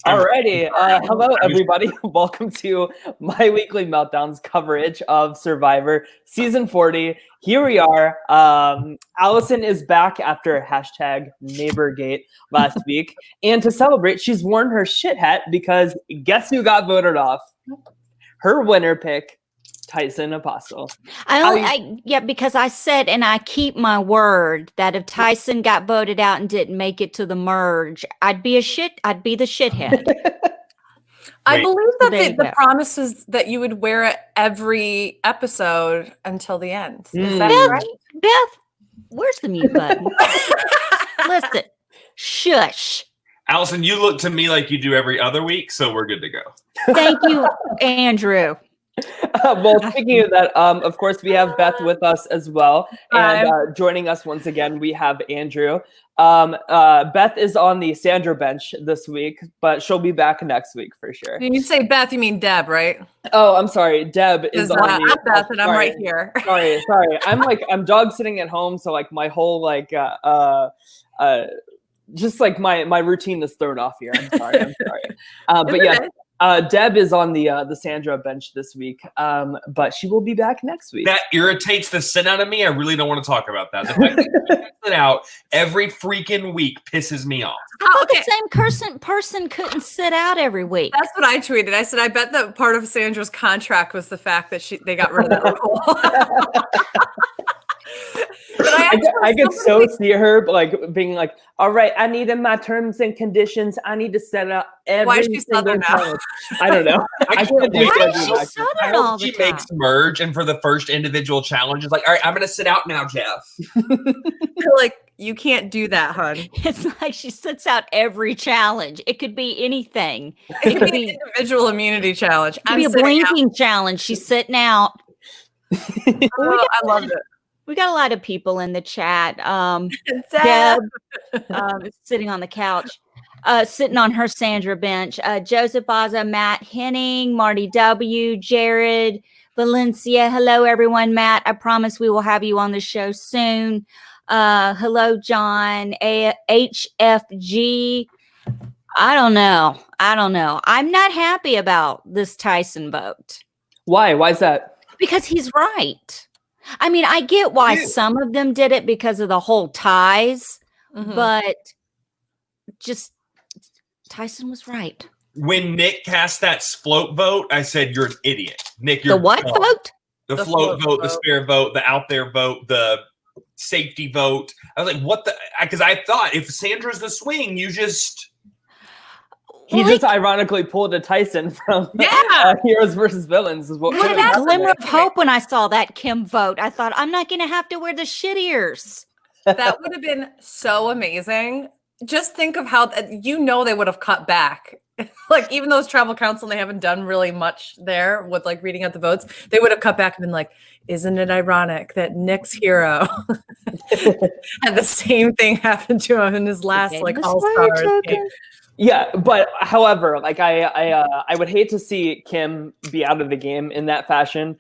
Alrighty, hello everybody. Welcome to my weekly Meltdowns coverage of Survivor Season 40. Here we are. Allison is back after #NeighborGate last week. And to celebrate, she's worn her shit hat because guess who got voted off? Her winner pick, Tyson Apostle. Because I said, and I keep my word, that if Tyson got voted out and didn't make it to the merge, I'd be the shithead. I believe that the promise is that you would wear it every episode until the end. Is that right? Beth, where's the mute button? Listen, shush. Allison, you look to me like you do every other week, so we're good to go. Thank you, Andrew. Well, speaking of that, of course, we have Beth with us as well. And joining us once again, we have Andrew. Beth is on the Sandra bench this week, but she'll be back next week for sure. When you say Beth, you mean Deb, right? Oh, I'm sorry. Deb is on I'm Beth, and I'm right here. Sorry. I'm dog sitting at home, so like my whole just like my routine is thrown off here. I'm sorry. But yeah. Deb is on the Sandra bench this week, but she will be back next week. That irritates the sin out of me. I really don't want to talk about that. The fact that she sit out every freaking week pisses me off. The same person couldn't sit out every week. That's what I tweeted. I said, I bet that part of Sandra's contract was the fact that they got rid of that rule. I could so see her like being like, all right, I need in my terms and conditions, I need to set up every single time. I don't know. I can't do I hope she makes merge, and for the first individual challenge, it's like, all right, I'm going to sit out now, Jeff. Like, you can't do that, hon. It's like she sits out every challenge. It could be anything. It could be an individual immunity challenge. It could be a blinking challenge. She's sitting out. I love it. We got a lot of people in the chat. Deb sitting on the couch, sitting on her Sandra bench. Joseph Baza, Matt Henning, Marty W, Jared, Valencia. Hello, everyone. Matt, I promise we will have you on the show soon. Hello, John. HFG. I don't know. I'm not happy about this Tyson vote. Why? Why is that? Because he's right. I mean, I get why some of them did it because of the whole ties, but just Tyson was right. When Nick cast that float vote, I said, you're an idiot. Nick, you're the what vote? The float vote, the spare vote, the out there vote, the safety vote. I was like, what the? Because I thought if Sandra's the swing, you just... He just ironically pulled a Tyson from Heroes versus Villains. Is what I had a glimmer of hope when I saw that Kim vote. I thought, I'm not going to have to wear the shit ears. That would have been so amazing. Just think of how, they would have cut back. Like, even though it's tribal council, they haven't done really much there with like reading out the votes. They would have cut back and been like, isn't it ironic that Nick's hero had the same thing happen to him in his last All-Stars game? Yeah, but however, like I would hate to see Kim be out of the game in that fashion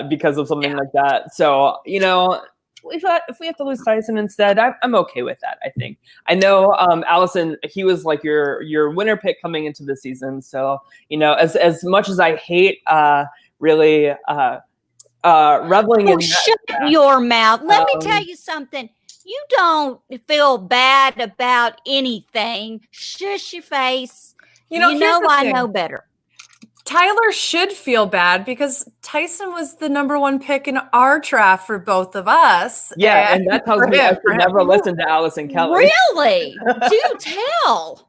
because of something like that. So, if we have to lose Tyson instead, I'm okay with that, I think. I know Allison, he was like your winner pick coming into the season. So, as much as I hate really reveling in shut your mouth. Let me tell you something. You don't feel bad about anything. Shush your face. I know better. Tyler should feel bad because Tyson was the number one pick in our draft for both of us. Yeah, and that tells me I should never listen to Allison Kelly. Really? Do tell.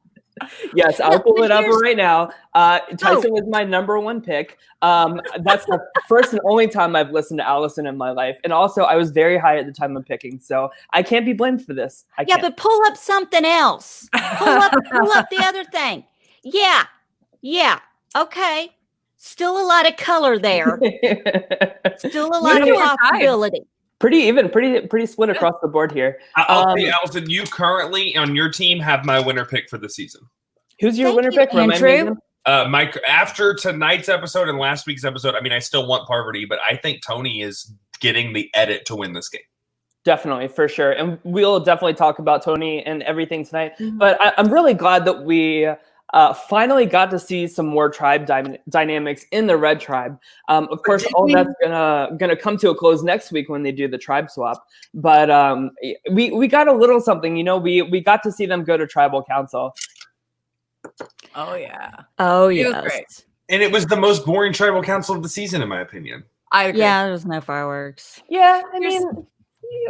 Yes, I'll pull it up right now. Tyson was my number one pick. That's the first and only time I've listened to Allison in my life. And also, I was very high at the time of picking, so I can't be blamed for this. But pull up something else. Pull up the other thing. Yeah. Okay. Still a lot of color there. Still a lot of possibility. Pretty even, pretty split across the board here. I'll tell you, Allison, you currently on your team have my winner pick for the season. Who's your winner pick? Andrew? Mike, after tonight's episode and last week's episode, I mean, I still want Parvati, but I think Tony is getting the edit to win this game. Definitely, for sure. And we'll definitely talk about Tony and everything tonight. Mm-hmm. But I'm really glad that we finally got to see some more tribe dynamics in the red tribe. Of course, all that's gonna come to a close next week when they do the tribe swap. But we got a little something. We got to see them go to tribal council. Oh yeah. Oh It was yes. great. And it was the most boring tribal council of the season, in my opinion. I agree. Yeah, there was no fireworks. Yeah, I mean,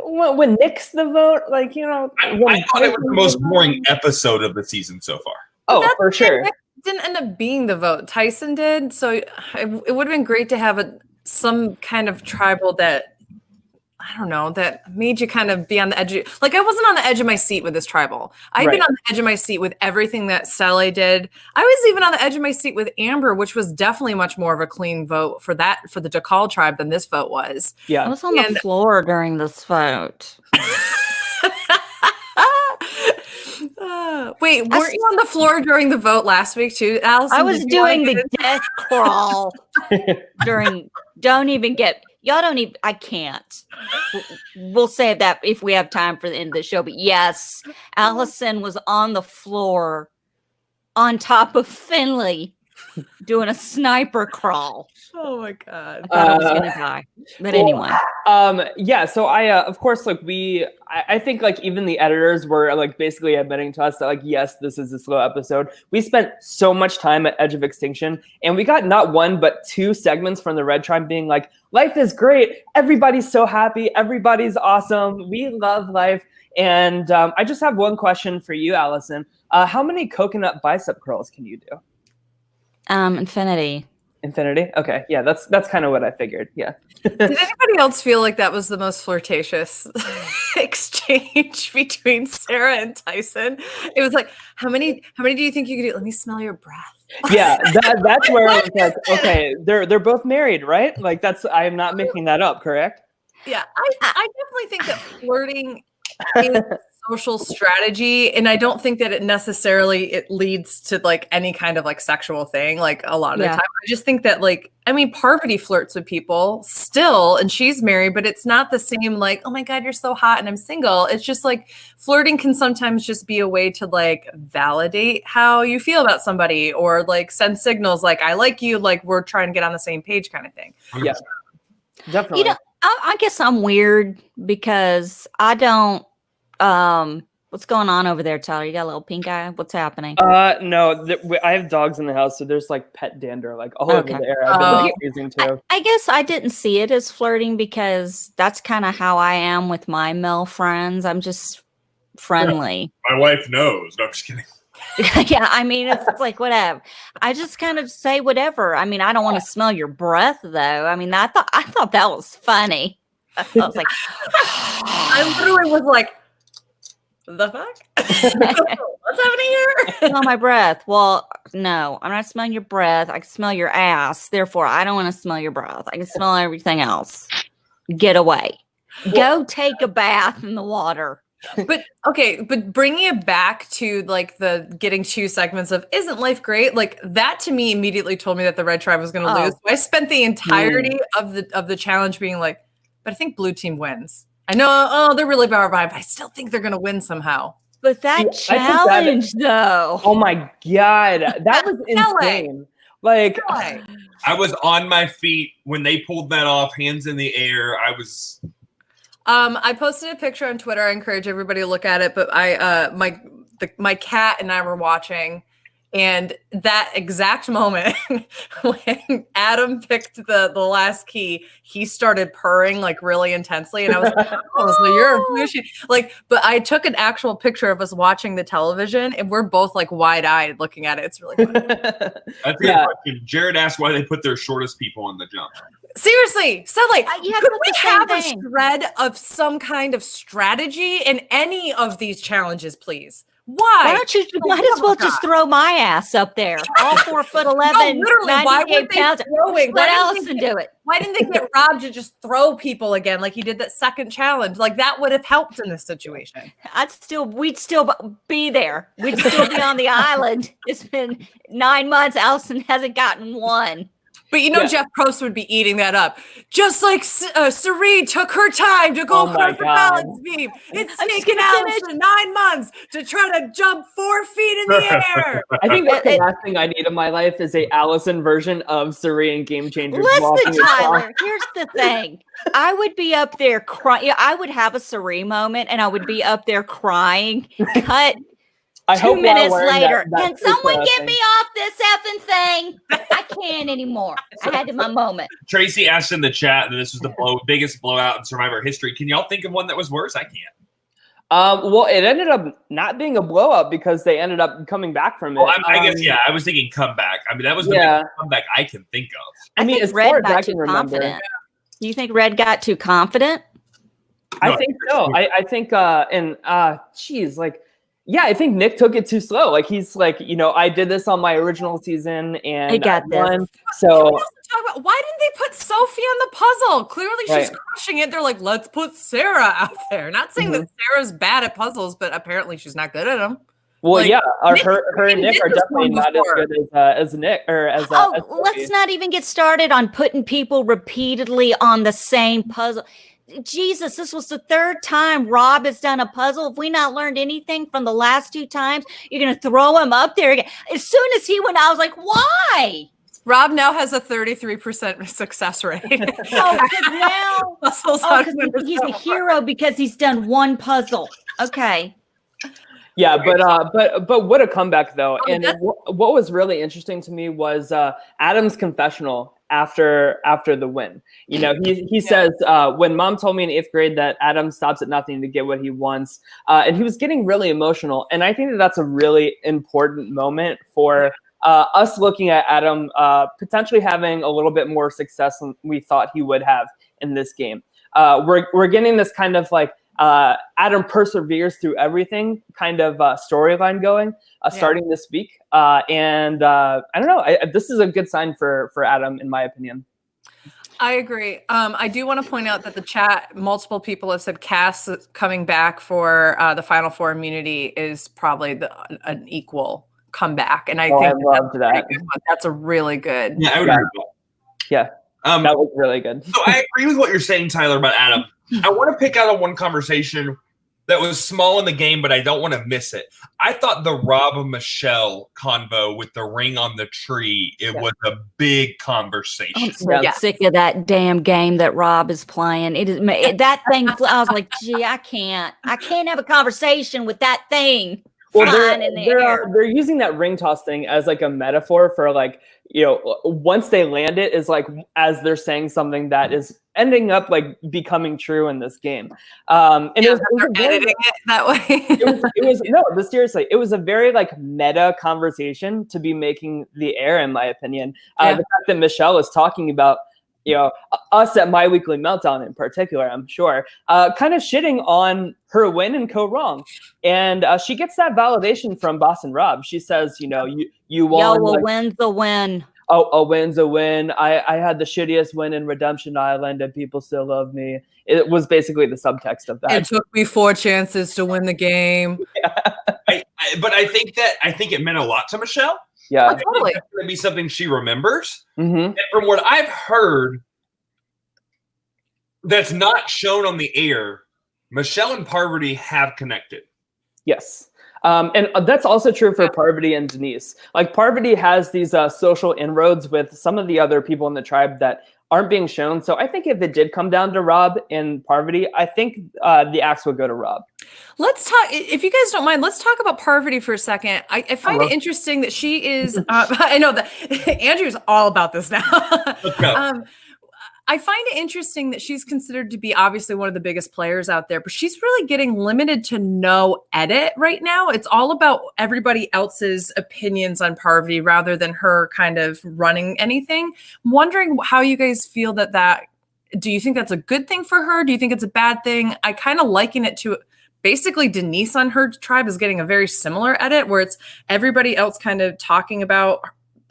when Nick's the vote, I thought it was the most boring episode of the season so far. Oh, That's for sure. Nick didn't end up being the vote. Tyson did. So it would have been great to have some kind of tribal that, I don't know, that made you kind of be on the edge. Like, I wasn't on the edge of my seat with this tribal. I've been on the edge of my seat with everything that Sally did. I was even on the edge of my seat with Amber, which was definitely much more of a clean vote for the DeKalb tribe than this vote was. Yeah. I was on the floor during this vote. Wait, weren't you on the floor during the vote last week too, Allison? I was doing the death crawl I can't. We'll save that if we have time for the end of the show. But yes, Allison was on the floor on top of Finley doing a sniper crawl. Oh my God. I thought I was gonna die. But anyway. Yeah, so I of course, like, I think, like, even the editors were, like, basically admitting to us that, like, yes, this is a slow episode. We spent so much time at Edge of Extinction, and we got not one but two segments from the Red Tribe being like, life is great, everybody's so happy, everybody's awesome, we love life. And I just have one question for you, Allison. How many coconut bicep curls can you do? Infinity. Okay, yeah, that's kind of what I figured. Yeah. Did anybody else feel like that was the most flirtatious exchange between Sarah and Tyson? It was like, how many do you think you could do? Let me smell your breath. Yeah, that's where I was like, okay, they're both married, right? Like, I am not making that up, correct? Yeah, I definitely think that flirting is a social strategy, and I don't think that it leads to, like, any kind of, like, sexual thing, like, a lot of the time. I just think that, like, I mean, Parvati flirts with people still, and she's married, but it's not the same, like, oh my God, you're so hot and I'm single. It's just like flirting can sometimes just be a way to, like, validate how you feel about somebody, or, like, send signals like, I like you, like, we're trying to get on the same page kind of thing. Yeah, definitely. I guess I'm weird because I don't. What's going on over there, Tyler? You got a little pink eye? What's happening? No, I have dogs in the house, so there's, like, pet dander, like, all over the air. I've been using too. I guess I didn't see it as flirting because that's kind of how I am with my male friends. I'm just friendly. My wife knows. No, I'm just kidding. Yeah, I mean, it's like whatever. I just kind of say whatever. I mean, I don't want to smell your breath, though. I mean, I thought that was funny. I was like, I literally was like, the fuck? What's happening here? Smell my breath. Well, no, I'm not smelling your breath. I can smell your ass. Therefore, I don't want to smell your breath. I can smell everything else. Get away. Go take a bath in the water. But bringing it back to, like, the getting two segments of isn't life great, like, that to me immediately told me that the red tribe was going to lose. So I spent the entirety of the challenge being like, but I think blue team wins. I know, they're really bad, but I still think they're going to win somehow. But that challenge, though. Oh my God, that was insane. Like, I was on my feet when they pulled that off, hands in the air. I was. I posted a picture on Twitter. I encourage everybody to look at it. But my cat and I were watching, and that exact moment when Adam picked the last key, he started purring, like, really intensely, and I was like, "Oh, so you're a bushy." Like, but I took an actual picture of us watching the television, and we're both, like, wide-eyed looking at it. It's really funny. That's a question. Jared asked why they put their shortest people on the jump. Seriously, so, like, could we have a thing. thread of some kind of strategy in any of these challenges, please? Why don't you might as well just throw my ass up there? All 4'11", no, literally, why 98 weren't they pounds. throwing? Let Allison do it. Why didn't they get Rob to just throw people again like he did that second challenge? Like, that would have helped in this situation. We'd still be there. We'd still be on the island. It's been 9 months. Allison hasn't gotten one. But Jeff Probst would be eating that up. Just like Sari took her time to go across the balance beam. It's taken Allison 9 months to try to jump 4 feet in the air. I think that's the last thing I need in my life is a Allison version of Sari and Game Changers. Listen, Tyler, here's the thing. I would be up there crying. I would have a Sari moment and I would be up there crying. Cut. 2 minutes later, can someone get me off this effing thing? I can't anymore. I had my moment. Tracy asked in the chat that this was the biggest blowout in Survivor history. Can y'all think of one that was worse? I can't. Well, it ended up not being a blowout because they ended up coming back from it. Well, I guess, I was thinking comeback. I mean, that was the biggest comeback I can think of. I mean, as far as I can remember. Do you think Red got too confident? I think so. I think, I think Nick took it too slow. Like he's like, I did this on my original season and I got this. So why didn't they put Sophie on the puzzle? Clearly she's crushing it. They're like, let's put Sarah out there. Not saying that Sarah's bad at puzzles, but apparently she's not good at them. Well, her and Nick are definitely not as good as Nick or as. Let's not even get started on putting people repeatedly on the same puzzle. Jesus, this was the 3rd time Rob has done a puzzle. If we not learned anything from the last 2 times, you're going to throw him up there again. As soon as he went, I was like, why? Rob now has a 33% success rate. He's a hero because he's done 1 puzzle. Okay. Yeah, but what a comeback though. And what was really interesting to me was Adam's confessional after the win. He says, when Mom told me in 8th grade that Adam stops at nothing to get what he wants, and he was getting really emotional. And I think that's a really important moment for us looking at Adam potentially having a little bit more success than we thought he would have in this game. We're getting this kind of like Adam perseveres through everything kind of storyline going starting this week. And I don't know. This is a good sign for Adam, in my opinion. I agree. I do want to point out that the chat, multiple people have said Cass coming back for the Final Four immunity is probably an equal comeback. And I think that's a really good. Yeah, I would agree. Yeah, that was really good. So I agree with what you're saying, Tyler, about Adam. I want to pick out one conversation that was small in the game, but I don't want to miss it. I thought the Rob and Michelle convo with the ring on the tree, it was a big conversation. I'm so sick of that damn game that Rob is playing. It is that thing. I was like, gee, I can't have a conversation with that thing. Well, they're using that ring toss thing as like a metaphor for like, once they land it is like as they're saying something that is ending up like becoming true in this game. And it was editing it that way. it was no, but seriously, it was a very like meta conversation to be making the air, in my opinion. The fact that Michelle is talking about, us at My Weekly Meltdown in particular, I'm sure, kind of shitting on her win and co-wrong. And she gets that validation from Boss and Rob. She says, you won. A win's a win. Oh, a win's a win. I had the shittiest win in Redemption Island and people still love me. It was basically the subtext of that. It took me 4 chances to win the game. But I think it meant a lot to Michelle. Yeah, totally. It's going to be something she remembers. Mm-hmm. And from what I've heard, that's not shown on the air, Michelle and Parvati have connected. Yes. And that's also true for Parvati and Denise. Like Parvati has these social inroads with some of the other people in the tribe that aren't being shown. So I think if it did come down to Rob and Parvati, I think the axe would go to Rob. Let's talk, if you guys don't mind, let's talk about Parvati for a second. I find it interesting that she is, I know that Andrew's all about this now. Let's go. I find it interesting that she's considered to be obviously one of the biggest players out there, but she's really getting limited to no edit right now. It's all about everybody else's opinions on Parvati rather than her kind of running anything. I'm wondering how you guys feel that do you think that's a good thing for her? Do you think it's a bad thing? I kind of liken it to basically Denise on her tribe is getting a very similar edit where it's everybody else kind of talking about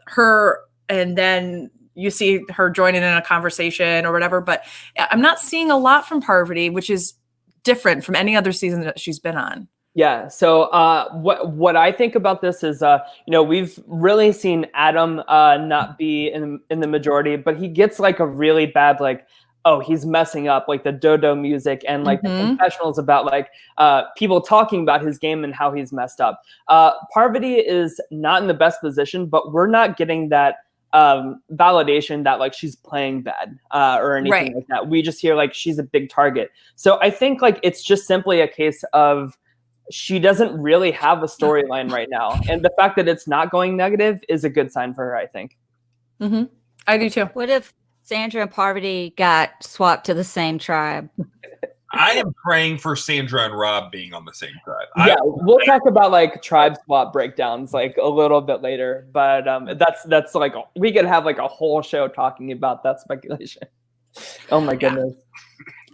her and then you see her joining in a conversation or whatever, but I'm not seeing a lot from Parvati, which is different from any other season that she's been on. Yeah. So what I think about this is, we've really seen Adam not be in the majority, but he gets like a really bad, like, oh, he's messing up, like the dodo music and like the confessionals about like people talking about his game and how he's messed up. Parvati is not in the best position, but we're not getting that validation that like she's playing bad or anything like that. We just hear like she's a big target. So I think like it's just simply a case of she doesn't really have a storyline right now. And the fact that it's not going negative is a good sign for her, I think. I do too. What if Sandra and Parvati got swapped to the same tribe? I am praying for Sandra and Rob being on the same tribe. Yeah, we'll talk about like tribe swap breakdowns like a little bit later, but that's like we could have like a whole show talking about that speculation. Oh my goodness.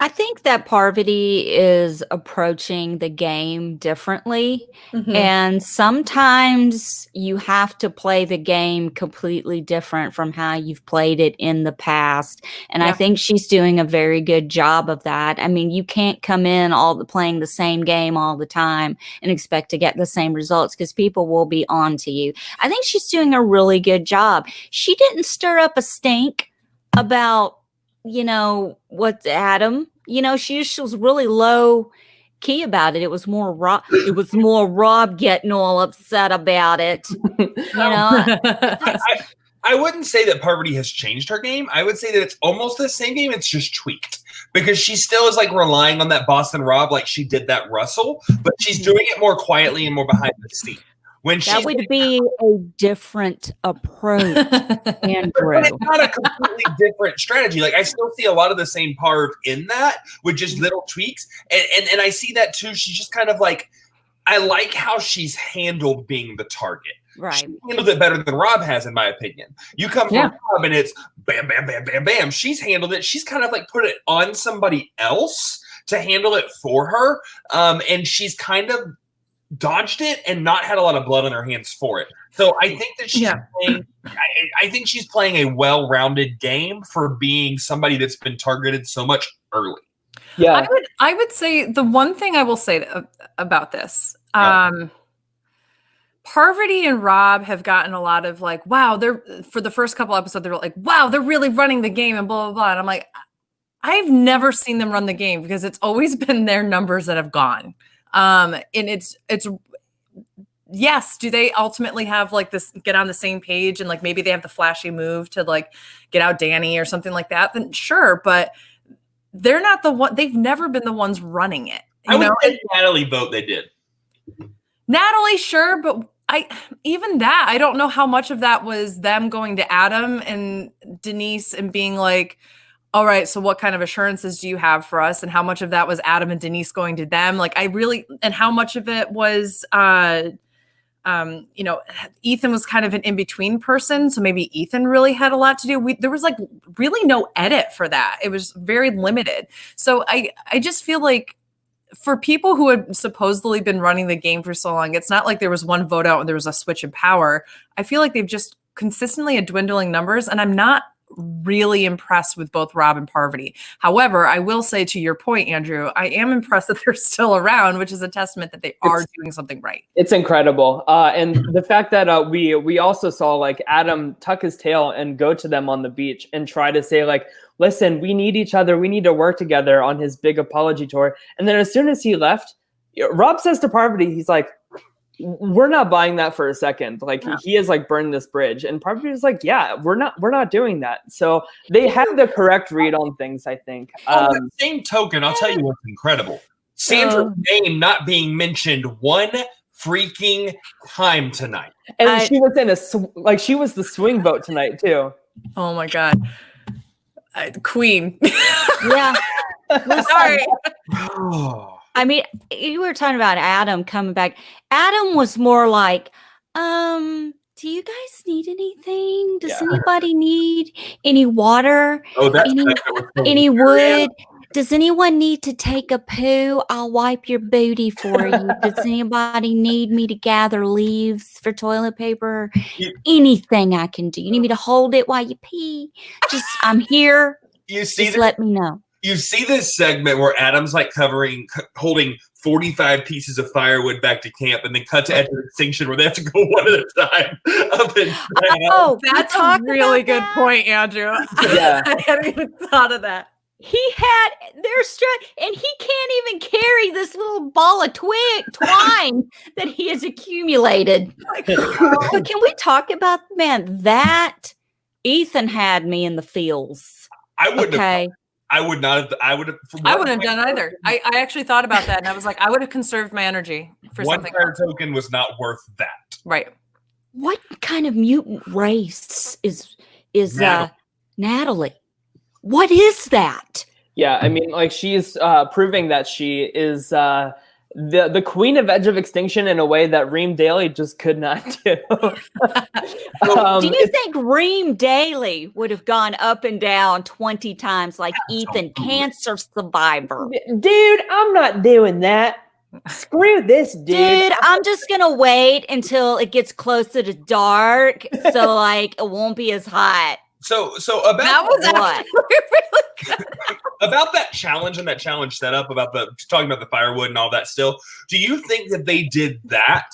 I think that Parvati is approaching the game differently. And sometimes you have to play the game completely different from how you've played it in the past. And I think she's doing a very good job of that. I mean, you can't come in playing the same game all the time and expect to get the same results because people will be on to you. I think she's doing a really good job. She didn't stir up a stink about what Adam, she was really low key about it. It was more Rob getting all upset about it. I wouldn't say that Parvati has changed her game. I would say that it's almost the same game. It's just tweaked because she still is like relying on that Boston Rob like she did that Russell, but she's doing it more quietly and more behind the scenes. That would be a different approach, Andrew. But it's not a completely different strategy. Like I still see a lot of the same Parv in that with just little tweaks. And I see that too. She's just kind of like, I like how she's handled being the target. Right. She handled it better than Rob has, in my opinion. You come from Rob and it's bam, bam, bam, bam, bam. She's handled it. She's kind of like put it on somebody else to handle it for her. And she's kind of dodged it and not had a lot of blood on her hands for it. So I think that she's playing. I think she's playing a well-rounded game for being somebody that's been targeted so much early. Yeah, I would say the one thing I will say about this. Parvati and Rob have gotten a lot of like, wow, for the first couple episodes, they were like, wow, they're really running the game and blah, blah, blah. And I'm like, I've never seen them run the game because it's always been their numbers that have gone. And it's yes, do they ultimately have like this get on the same page and like maybe they have the flashy move to like get out Danny or something like that? Then sure, but they're not the one. They've never been the ones running it. I would say Natalie vote they did. Natalie, sure, but I don't know how much of that was them going to Adam and Denise and being like, all right, so what kind of assurances do you have for us? And how much of that was Adam and Denise going to them? Like and how much of it was, Ethan was kind of an in-between person. So maybe Ethan really had a lot to do. There was like really no edit for that. It was very limited. So I just feel like for people who had supposedly been running the game for so long, it's not like there was one vote out and there was a switch in power. I feel like they've just consistently had dwindling numbers, and I'm not really impressed with both Rob and Parvati. However, I will say to your point, Andrew, I am impressed that they're still around, which is a testament that they are doing something right. It's incredible. And the fact that we also saw like Adam tuck his tail and go to them on the beach and try to say like, listen, we need each other. We need to work together on his big apology tour. And then as soon as he left, Rob says to Parvati, he's like, we're not buying that for a second. Like he has like burned this bridge, and Parvati was like, yeah, we're not doing that. So they have the correct read on things, I think. On the same token, I'll tell you what's incredible. Sandra's name not being mentioned one freaking time tonight. And she was in she was the swing vote tonight too. Oh my God. Queen. Yeah. Sorry. I mean, you were talking about Adam coming back. Adam was more like, do you guys need anything? Does anybody need any water? Oh, that's any wood? Does anyone need to take a poo? I'll wipe your booty for you. Does anybody need me to gather leaves for toilet paper? Anything I can do. You need me to hold it while you pee? I'm here. You see, just let me know. You see this segment where Adam's like holding 45 pieces of firewood back to camp, and then cut to Edge of Extinction where they have to go one at a time. Oh, That's a really good point, Andrew. Yeah. I hadn't even thought of that. He had and he can't even carry this little ball of twine that he has accumulated. But can we talk about, man, that Ethan had me in the feels. I wouldn't Okay. have. I would not have. I would have. I wouldn't have done either. I actually thought about that, and I was like, I would have conserved my energy for One something fire else. token was not worth that. Right. What kind of mutant race is Natalie? What is that? Yeah, I mean, like she's proving that she is the queen of Edge of Extinction in a way that Reem Daly just could not do. Do you think Reem Daly would have gone up and down 20 times like Ethan, cancer survivor? Dude, I'm not doing that. Screw this, dude. I'm just gonna wait until it gets closer to dark, so like it won't be as hot. So about That was What? actually really good. about that challenge and that challenge setup about talking about the firewood and all that still, do you think that they did that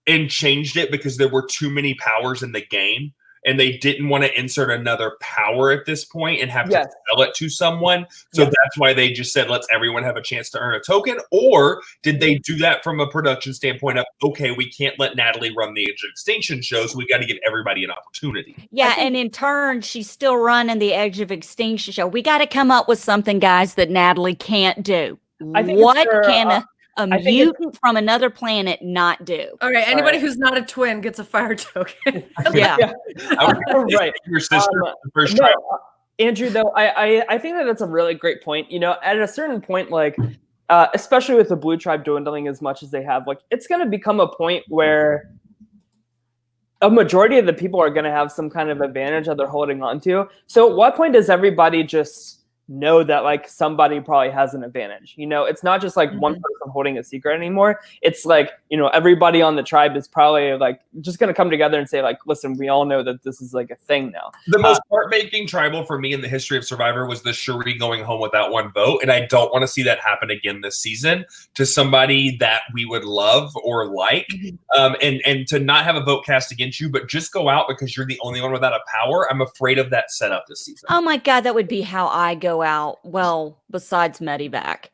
and changed it because there were too many powers in the game and they didn't want to insert another power at this point and have to sell it to someone? So that's why they just said, let's everyone have a chance to earn a token? Or did they do that from a production standpoint of, okay, we can't let Natalie run the Age of Extinction show, so we got to give everybody an opportunity? Yeah, and in turn, she's still running the Edge of Extinction show. We got to come up with something, guys, that Natalie can't do. I think What it's her, can a mutant from another planet not do? All right. Anybody who's not a twin gets a fire token. Yeah. I would Right. your sister the first No, try. Andrew, though, I think that that's a really great point. You know, at a certain point, like, especially with the Blue Tribe dwindling as much as they have, like, it's going to become a point where a majority of the people are going to have some kind of advantage that they're holding on to. So at what point does everybody just know that like somebody probably has an advantage? You know, it's not just like one person holding a secret anymore. It's like, you know, everybody on the tribe is probably like just going to come together and say like, listen, we all know that this is like a thing now. The most heartbreaking tribal for me in the history of Survivor was the Cherie going home without one vote. And I don't want to see that happen again this season to somebody that we would love or like. And to not have a vote cast against you, but just go out because you're the only one without a power. I'm afraid of that setup this season. Oh my God, that would be how I go out. Well, besides Medivac.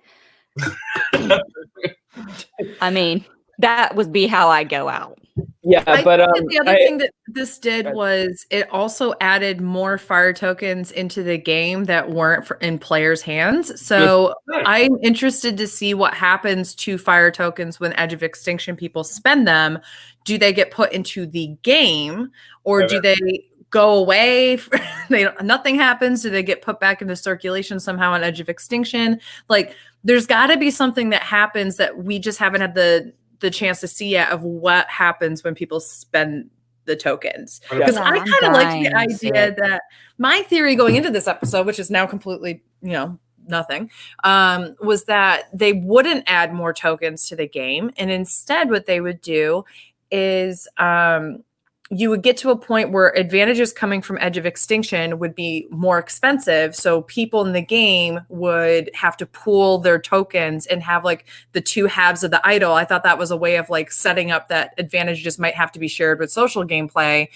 I mean, that would be how I go out. Yeah, I but think the other thing that this did was it also added more fire tokens into the game that weren't in players' hands. So I'm interested to see what happens to fire tokens when Edge of Extinction people spend them. Do they get put into the game, or do they go away? Nothing happens. Do they get put back into circulation somehow on Edge of Extinction? Like, there's got to be something that happens that we just haven't had the chance to see yet of what happens when people spend the tokens. Because I kind of like the idea that my theory going into this episode, which is now completely, nothing, was that they wouldn't add more tokens to the game. And instead what they would do is you would get to a point where advantages coming from Edge of Extinction would be more expensive. So people in the game would have to pool their tokens and have like the two halves of the idol. I thought that was a way of like setting up that advantages might have to be shared with social gameplay.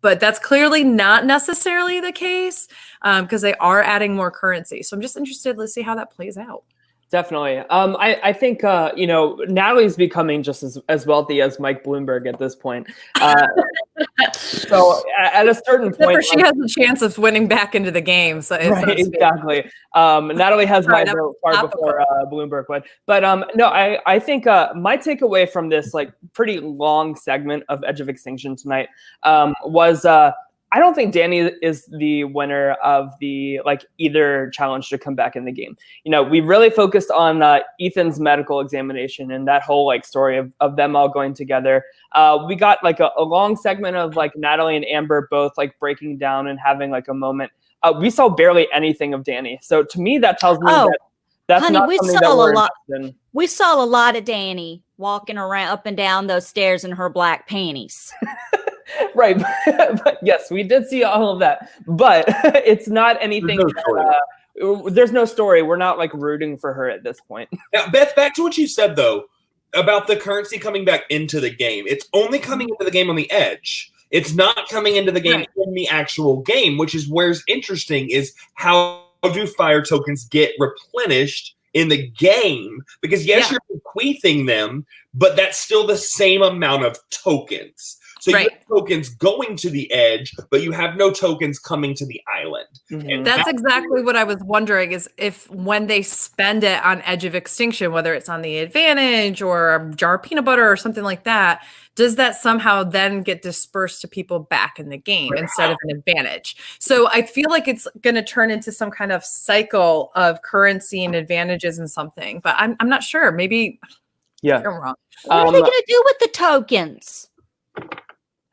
But that's clearly not necessarily the case because they are adding more currency. So I'm just interested. Let's see how that plays out. Definitely. I think, Natalie's becoming just as wealthy as Mike Bloomberg at this point. So at a certain point, she has a chance of winning back into the game. So right, exactly. Natalie has my vote far before Bloomberg would. But no, I think my takeaway from this like pretty long segment of Edge of Extinction tonight was I don't think Danny is the winner of the like either challenge to come back in the game. You know, we really focused on Ethan's medical examination and that whole like story of them all going together. We got like a long segment of like Natalie and Amber both like breaking down and having like a moment. We saw barely anything of Danny. So to me, that tells me that's honey, not something that we're invested in. We saw a lot of Danny walking around up and down those stairs in her black panties. Right. But yes, we did see all of that, but it's not anything that there's no story. We're not like rooting for her at this point. Now, Beth, back to what you said though about the currency coming back into the game. It's only coming into the game on the edge. It's not coming into the game in the actual game, which is where's interesting is how do fire tokens get replenished in the game? Because yes, you're bequeathing them, but that's still the same amount of tokens. So you have tokens going to the edge, but you have no tokens coming to the island. Mhm. That's exactly what I was wondering is if when they spend it on Edge of Extinction, whether it's on the advantage or a jar of peanut butter or something like that, does that somehow then get dispersed to people back in the game instead of an advantage? So I feel like it's going to turn into some kind of cycle of currency and advantages and something, but I'm not sure. Maybe I'm wrong. What are they going to do with the tokens?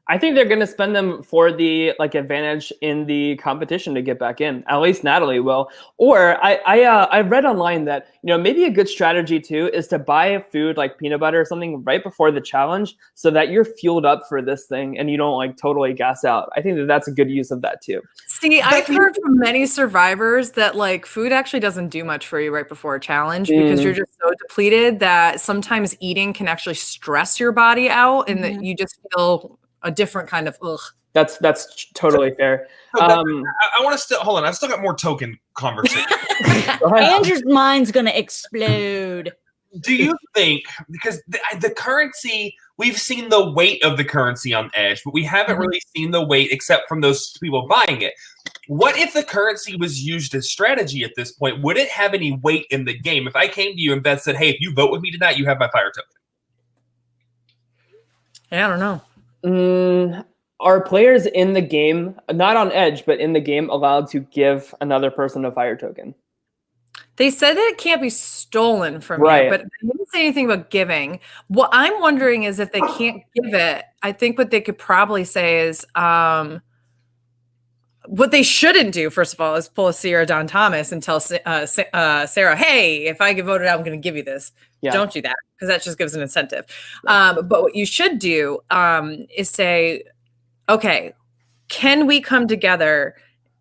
I think they're going to spend them for the like advantage in the competition to get back in. At least Natalie will. Or I read online that maybe a good strategy too is to buy food like peanut butter or something right before the challenge so that you're fueled up for this thing and you don't like totally gas out. I think that that's a good use of that too. See, I've heard from many survivors that like food actually doesn't do much for you right before a challenge because you're just so depleted that sometimes eating can actually stress your body out and that you just feel a different kind of ugh. That's totally fair. I want to still hold on. I've still got more token conversation. Andrew's mind's gonna explode. Do you think because the currency we've seen the weight of the currency on Edge, but we haven't really seen the weight except from those people buying it. What if the currency was used as strategy at this point? Would it have any weight in the game? If I came to you and Beth said, "Hey, if you vote with me tonight, you have my fire token." Yeah, I don't know. Are players in the game, not on Edge, but in the game, allowed to give another person a fire token? They said that it can't be stolen from you, but they didn't say anything about giving. What I'm wondering is if they can't give it, I think what they could probably say is what they shouldn't do, first of all, is pull a Sierra Don Thomas and tell Sarah, hey, if I get voted out, I'm going to give you this. Yeah. Don't do that because that just gives an incentive. But what you should do is say, okay, can we come together,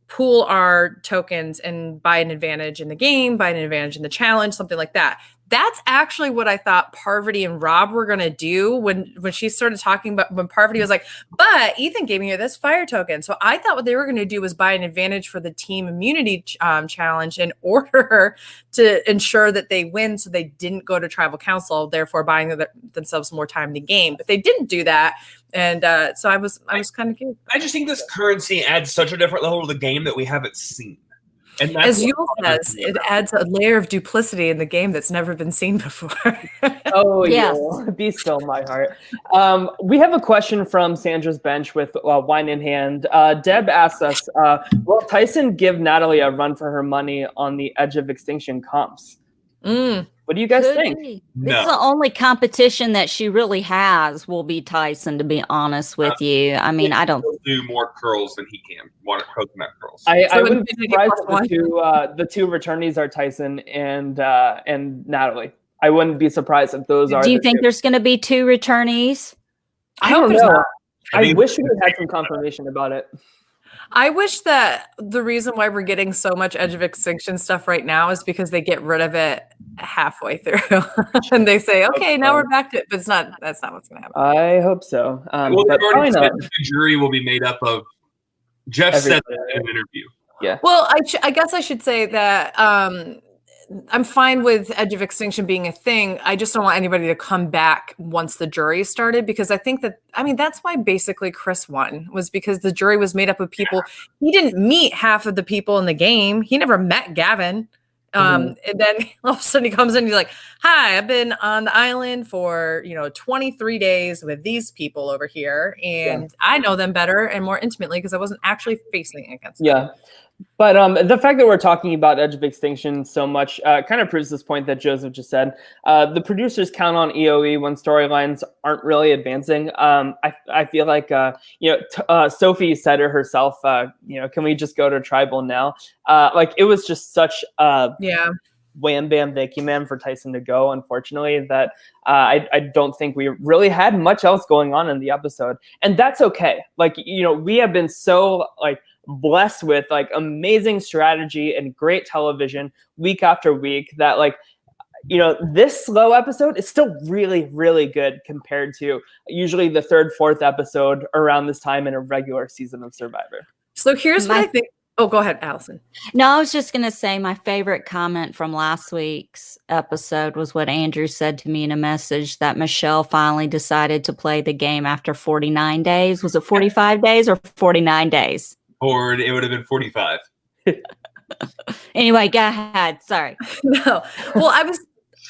pool our tokens and buy an advantage in the game, buy an advantage in the challenge, something like that. That's actually what I thought Parvati and Rob were going to do when she started talking about when Parvati was like, but Ethan gave me this fire token. So I thought what they were going to do was buy an advantage for the team immunity challenge in order to ensure that they win. So they didn't go to tribal council, therefore buying themselves more time in the game. But they didn't do that. And so I was kind of curious. I just think this currency adds such a different level to the game that we haven't seen. And as Yule says, it adds a layer of duplicity in the game that's never been seen before. Oh, yeah. Be still, my heart. We have a question from Sandra's bench with wine in hand. Deb asks us, will Tyson give Natalie a run for her money on the Edge of Extinction comps? What do you guys think? No. It's the only competition that she really has will be Tyson, to be honest with you. I mean, I don't do more curls than he can. Water coconut curls. I wouldn't be surprised if the two returnees are Tyson and Natalie. I wouldn't be surprised if those are. Do you think there's going to be two returnees? I don't know. I wish we had some confirmation about it. I wish that the reason why we're getting so much Edge of Extinction stuff right now is because they get rid of it halfway through and they say, okay, now we're back to it. But that's not what's going to happen. I hope so. Well, they've already said the jury will be made up of Jeff said that in an interview. Yeah. Well, I guess I should say that I'm fine with Edge of Extinction being a thing. I just don't want anybody to come back once the jury started because I think that's why basically Chris won, was because the jury was made up of people. He didn't meet half of the people in the game. He never met Gavin. And then all of a sudden he comes in and he's like, hi, I've been on the island for 23 days with these people over here. And I know them better and more intimately because I wasn't actually facing against them. But the fact that we're talking about Edge of Extinction so much kind of proves this point that Joseph just said. The producers count on EOE when storylines aren't really advancing. I feel like Sophie said it herself. Can we just go to tribal now? Like it was just such wham bam vacuum man for Tyson to go. Unfortunately, that I don't think we really had much else going on in the episode, and that's okay. Like we have been so like blessed with like amazing strategy and great television week after week that like, you know, this slow episode is still really, really good compared to usually the third, fourth episode around this time in a regular season of Survivor. So here's what I think. Oh, go ahead, Allison. No, I was just going to say my favorite comment from last week's episode was what Andrew said to me in a message that Michelle finally decided to play the game after 49 days. Was it 45 days or 49 days? Or it would have been 45. Anyway, go ahead. Sorry. No. Well,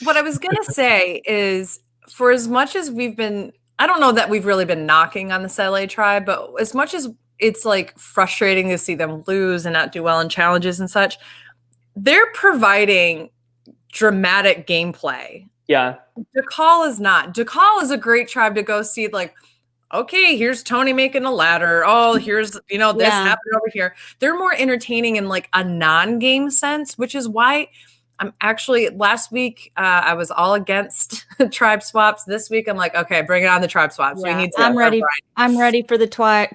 what I was going to say is for as much as we've been, I don't know that we've really been knocking on the LA tribe, but as much as it's like frustrating to see them lose and not do well in challenges and such, they're providing dramatic gameplay. Yeah. DeCall is not. DeCall is a great tribe to go see, like, okay, here's Tony making a ladder. Oh, here's, this happened over here. They're more entertaining in like a non-game sense, which is why I'm actually, last week, I was all against tribe swaps. This week, I'm like, okay, bring it on the tribe swaps. Yeah, We need to. I'm ready for the twat.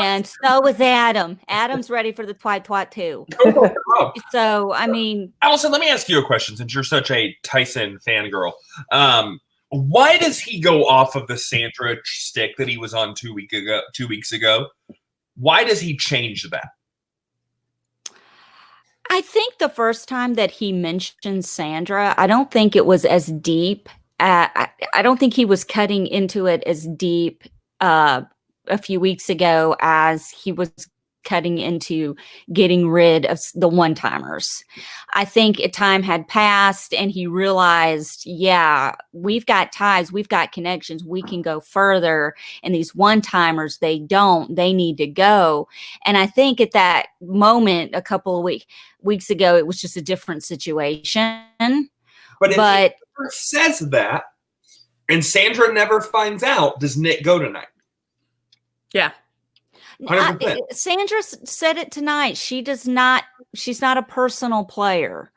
And so is Adam. Adam's ready for the twat too. So, I mean. Allison, let me ask you a question since you're such a Tyson fangirl. Why does he go off of the Sandra stick that he was on 2 weeks ago? Why does he change that? I think the first time that he mentioned Sandra, I don't think it was as deep. I don't think he was cutting into it as deep a few weeks ago as he was cutting into getting rid of the one-timers. I think a time had passed and he realized, yeah, we've got ties, we've got connections, we can go further. And these one-timers, they need to go. And I think at that moment, a couple of weeks ago, it was just a different situation. But if he never says that and Sandra never finds out, does Nick go tonight? Yeah. 100%. Sandra said it tonight. She's not a personal player.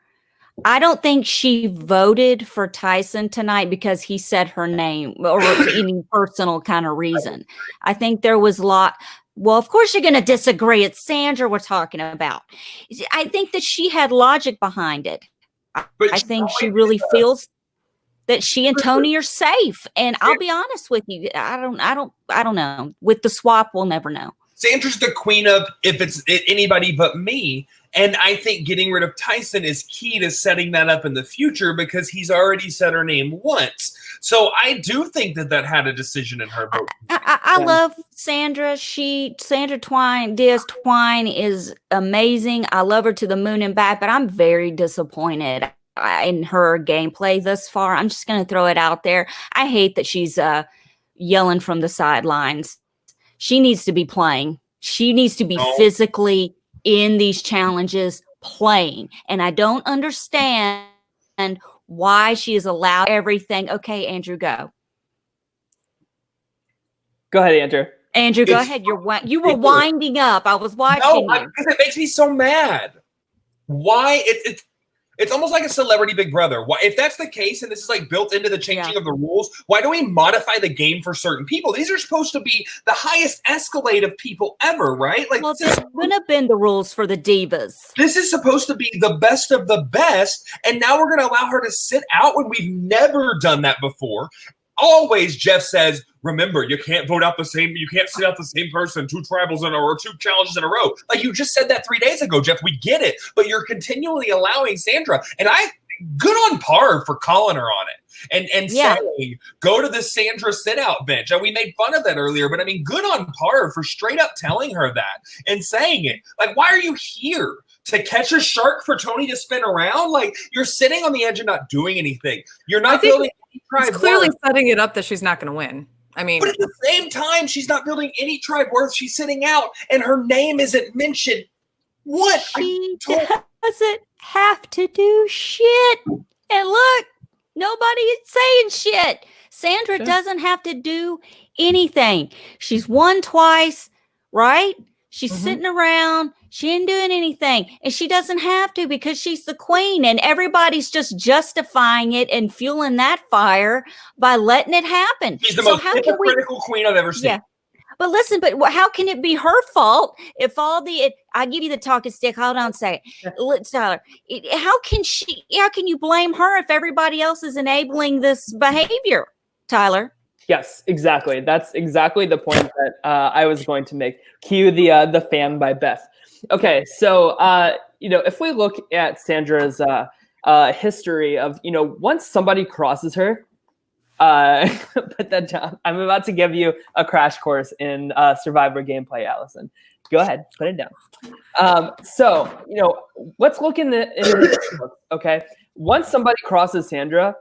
I don't think she voted for Tyson tonight because he said her name or for any personal kind of reason. I think there was a lot. Well, of course you're going to disagree. It's Sandra we're talking about. I think that she had logic behind it. I think she really feels that she and Tony are safe. And I'll be honest with you. I don't know. With the swap, we'll never know. Sandra's the queen of if it's anybody but me. And I think getting rid of Tyson is key to setting that up in the future because he's already said her name once. So I do think that had a decision in her vote. I love Sandra. Sandra Twine, Diaz-Twine is amazing. I love her to the moon and back, but I'm very disappointed in her gameplay thus far. I'm just going to throw it out there. I hate that she's yelling from the sidelines. She needs to be playing. She needs to be physically in these challenges playing. And I don't understand why she is allowed everything. Okay, Andrew, go. Go ahead, Andrew. Andrew, go ahead. You were winding up. I was watching you. Because it makes me so mad. Why? It's almost like a celebrity Big Brother. Why, if that's the case, and this is like built into the changing of the rules, why do we modify the game for certain people? These are supposed to be the highest escalade of people ever, right? Like, well, this wouldn't have been the rules for the divas. This is supposed to be the best of the best, and now we're going to allow her to sit out when we've never done that before. Always, Jeff says, remember, you can't sit out the same person, 2 tribals in a row, or 2 challenges in a row. Like you just said that 3 days ago, Jeff. We get it, but you're continually allowing Sandra, and good on Par for calling her on it and saying, go to the Sandra sit-out bench. And we made fun of that earlier, but I mean, good on Par for straight up telling her that and saying it. Like, why are you here? To catch a shark for Tony to spin around? Like, you're sitting on the edge and not doing anything. You're not building any tribe. It's clearly setting it up that she's not going to win. I mean, but at the same time, she's not building any tribe worth. She's sitting out, and her name isn't mentioned. What? She doesn't have to do shit. And look, nobody is saying shit. Sandra doesn't have to do anything. She's won twice, right? She's sitting around. She ain't doing anything. And she doesn't have to because she's the queen. And everybody's just justifying it and fueling that fire by letting it happen. She's the most hypocritical queen I've ever seen. Yeah. But listen, how can it be her fault if I give you the talking stick. Hold on a second. Tyler, how can you blame her if everybody else is enabling this behavior, Tyler? Yes, exactly. That's exactly the point that I was going to make. Cue the fan by Beth. Okay, so if we look at Sandra's history of once somebody crosses her, put that down. I'm about to give you a crash course in Survivor gameplay, Allison. Go ahead, put it down. So let's look in the okay. Once somebody crosses Sandra,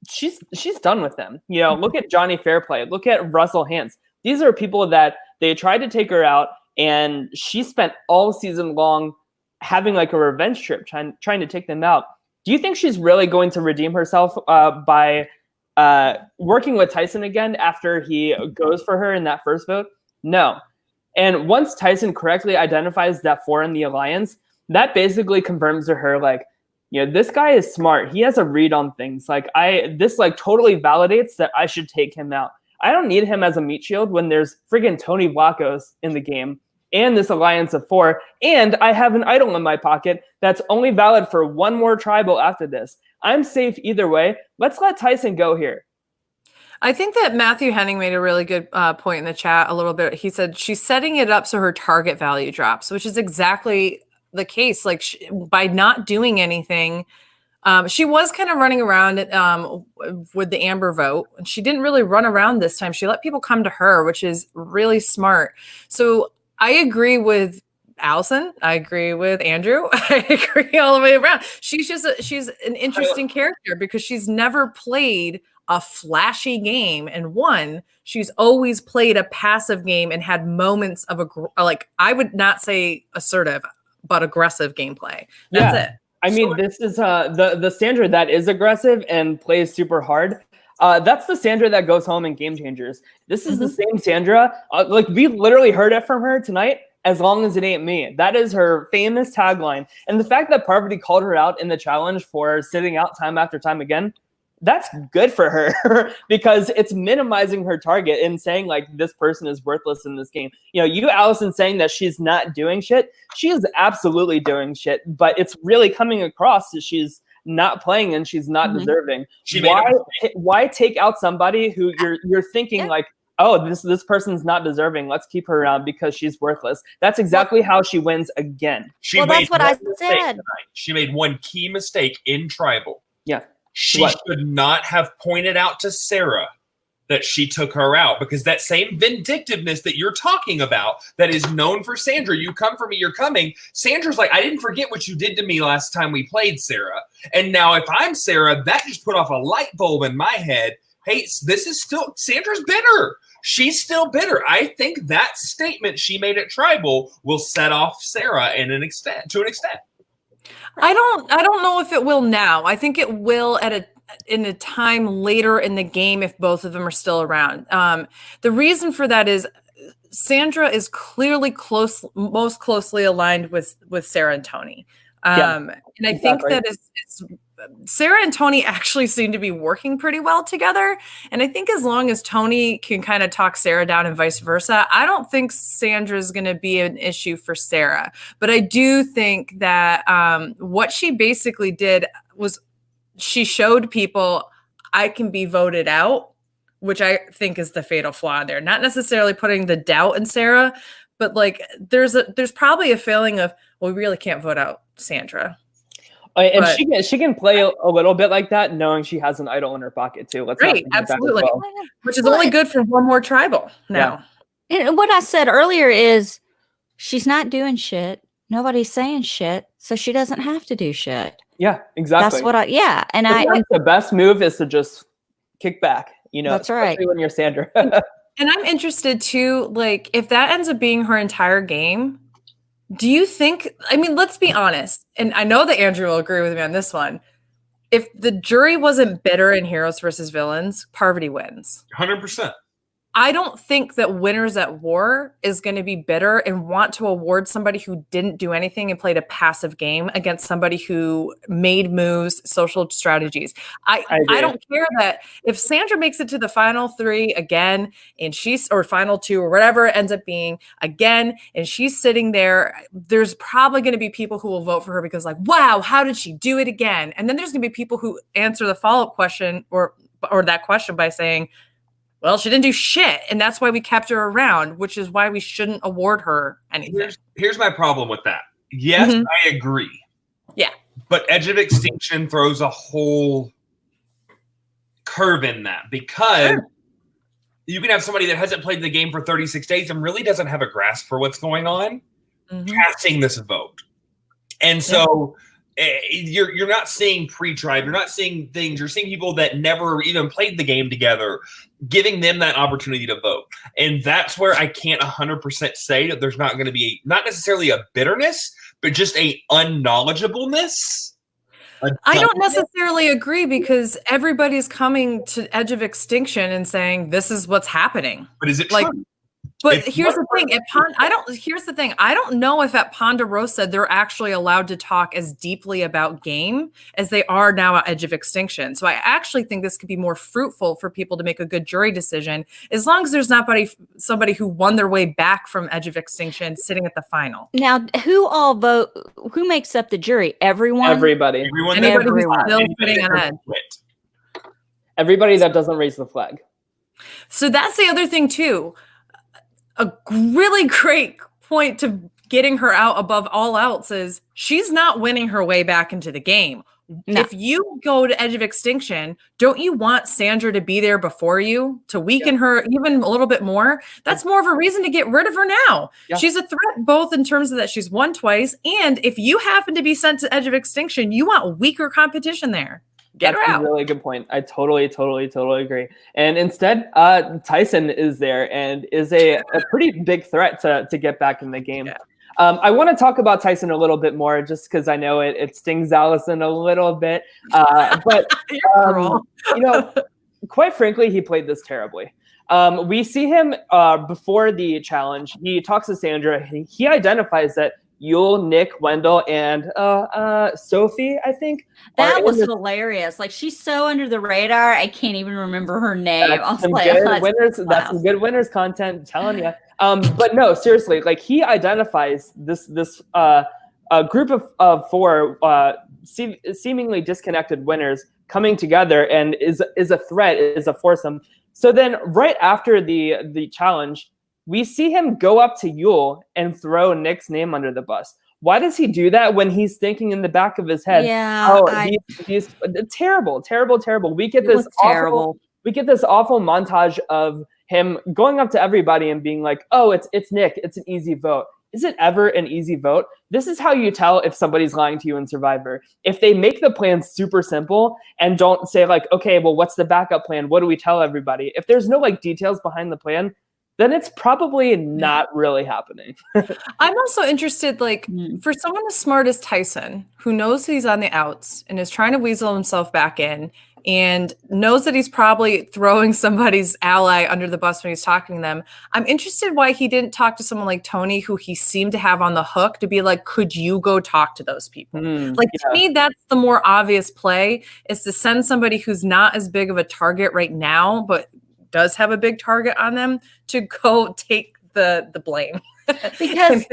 she's done with them. Look at Johnny Fairplay. Look at Russell Hantz. These are people that they tried to take her out, and she spent all season long having like a revenge trip, trying to take them out. Do you think she's really going to redeem herself by working with Tyson again after he goes for her in that first vote? No. And once Tyson correctly identifies that 4 in the alliance, that basically confirms to her, like, this guy is smart. He has a read on things. Like, this totally validates that I should take him out. I don't need him as a meat shield when there's friggin' Tony Vlachos in the game and this alliance of 4, and I have an idol in my pocket that's only valid for 1 more tribal after this. I'm safe either way. Let's let Tyson go here. I think that Matthew Henning made a really good point in the chat a little bit. He said she's setting it up so her target value drops, which is exactly the case. Like, by not doing anything, she was kind of running around with the Amber vote. And she didn't really run around this time. She let people come to her, which is really smart. So I agree with Allison. I agree with Andrew. I agree all the way around. She's an interesting character because she's never played a flashy game and won. She's always played a passive game and had moments of I would not say assertive, but aggressive gameplay. That's it. I mean, this is the Sandra that is aggressive and plays super hard. That's the Sandra that goes home in Game Changers. This is the same Sandra. We literally heard it from her tonight. As long as it ain't me. That is her famous tagline. And the fact that Parvati called her out in the challenge for sitting out time after time again, that's good for her because it's minimizing her target and saying, like, this person is worthless in this game. You, Allison, saying that she's not doing shit. She is absolutely doing shit, but it's really coming across that she's not playing and she's not deserving. Why take out somebody who you're thinking like, oh, this person's not deserving. Let's keep her around because she's worthless. That's exactly how she wins again. That's what I said. Tonight. She made one key mistake in Tribal. Yeah. She should not have pointed out to Sarah that she took her out, because that same vindictiveness that you're talking about that is known for Sandra, you come for me, you're coming. Sandra's like, I didn't forget what you did to me last time we played, Sarah. And now if I'm Sarah, that just put off a light bulb in my head. Hey, this is still, Sandra's bitter. She's still bitter. I think that statement she made at Tribal will set off Sarah to an extent. I don't know if it will now. I think it will in a time later in the game if both of them are still around. The reason for that is Sandra is clearly most closely aligned with Sarah and Tony. And I think that it's Sarah and Tony actually seem to be working pretty well together. And I think as long as Tony can kind of talk Sarah down and vice versa, I don't think Sandra's going to be an issue for Sarah. But I do think that what she basically did was she showed people I can be voted out, which I think is the fatal flaw there. Not necessarily putting the doubt in Sarah, but like there's probably a feeling of, well, we really can't vote out Sandra. And she can play a little bit like that, knowing she has an idol in her pocket too. Right, absolutely. Well. Which is only good for one more tribal now. Yeah. And what I said earlier is she's not doing shit. Nobody's saying shit, so she doesn't have to do shit. Yeah, exactly. That's what and the best move is to just kick back. That's right. Especially when you're Sandra. And I'm interested too, like if that ends up being her entire game. Do you think, I mean, let's be honest, and I know that Andrew will agree with me on this one. If the jury wasn't bitter in Heroes versus Villains, Parvati wins. 100%. I don't think that Winners at War is going to be bitter and want to award somebody who didn't do anything and played a passive game against somebody who made moves, social strategies. I don't care that if Sandra makes it to the final 3 again, and or final 2 or whatever it ends up being again, and she's sitting there, there's probably going to be people who will vote for her because like, wow, how did she do it again? And then there's going to be people who answer the follow-up question or that question by saying, well, she didn't do shit, and that's why we kept her around, which is why we shouldn't award her anything. Here's my problem with that. Yes, I agree. Yeah. But Edge of Extinction throws a whole curve in that because you can have somebody that hasn't played the game for 36 days and really doesn't have a grasp for what's going on casting this vote. And so you're not seeing pre-tribe, you're not seeing things, you're seeing people that never even played the game together, giving them that opportunity to vote. And that's where I can't 100% say that there's not going to be not necessarily a bitterness, but just a unknowledgeableness. I don't necessarily agree because everybody's coming to Edge of Extinction and saying this is what's happening. But is it like true? But here's the thing. Here's the thing. I don't know if at Ponderosa they're actually allowed to talk as deeply about game as they are now at Edge of Extinction. So I actually think this could be more fruitful for people to make a good jury decision, as long as there's not somebody who won their way back from Edge of Extinction sitting at the final. Now, who all vote? Who makes up the jury? Everyone. Everybody. Anybody who's still sitting on Edge. Everybody that doesn't raise the flag. So that's the other thing too. A really great point to getting her out above all else is she's not winning her way back into the game. No. If you go to Edge of Extinction, don't you want Sandra to be there before you to weaken her even a little bit more? That's more of a reason to get rid of her now. Yeah. She's a threat both in terms of that she's won twice, and if you happen to be sent to Edge of Extinction, you want weaker competition there. Get her out. A really good point. I totally agree. And instead, Tyson is there and is a pretty big threat to get back in the game. Yeah. I want to talk about Tyson a little bit more just because I know it stings Allison a little bit. But, quite frankly, he played this terribly. We see him before the challenge. He talks to Sandra. He identifies that Yul, Nick, Wendell, and Sophie, I think. That was hilarious. Like, she's so under the radar, I can't even remember her name. That's some good winners content, I'm telling you. But no, seriously, like he identifies this group of 4 seemingly disconnected winners coming together and is a threat, is a foursome. So then right after the challenge, we see him go up to Yul and throw Nick's name under the bus. Why does he do that when he's thinking in the back of his head? Yeah, he's terrible. We get this awful montage of him going up to everybody and being like, "Oh, it's Nick. It's an easy vote." Is it ever an easy vote? This is how you tell if somebody's lying to you in Survivor. If they make the plan super simple and don't say like, "Okay, well, what's the backup plan? What do we tell everybody?" If there's no like details behind the plan, then it's probably not really happening. I'm also interested, like, for someone as smart as Tyson, who knows he's on the outs and is trying to weasel himself back in and knows that he's probably throwing somebody's ally under the bus when he's talking to them. I'm interested why he didn't talk to someone like Tony, who he seemed to have on the hook, to be like, could you go talk to those people? To me, that's the more obvious play, is to send somebody who's not as big of a target right now, but does have a big target on them, to go take the blame. Because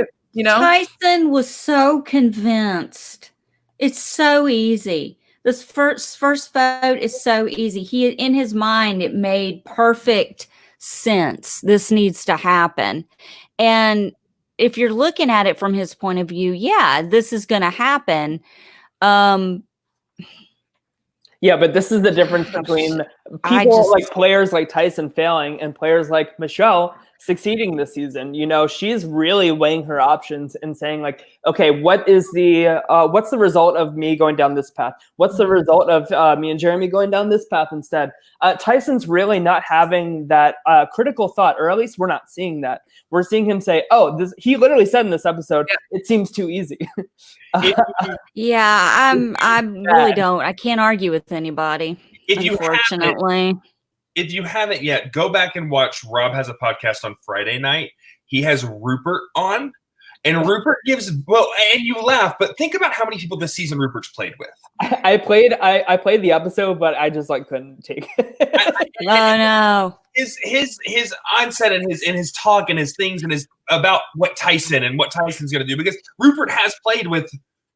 Tyson was so convinced. It's so easy. This first vote is so easy. He, in his mind, it made perfect sense. This needs to happen. And if you're looking at it from his point of view, yeah, this is going to happen. Yeah, but this is the difference between people like players like Tyson failing and players like Michelle succeeding this season. She's really weighing her options and saying like, okay, what's the result of me going down this path? What's the result of me and Jeremy going down this path instead? Tyson's really not having that critical thought, or at least we're not seeing that. We're seeing him say, he literally said in this episode, it seems too easy. Yeah, I really don't. I can't argue with anybody, unfortunately. if you haven't yet, go back and watch. Rob has a podcast on Friday night. He has Rupert on, and Rupert gives and you laugh, but think about how many people this season Rupert's played with. I played the episode, but I just couldn't take it. No. His onset and his talk and his things and his about what Tyson and what Tyson's going to do, because Rupert has played with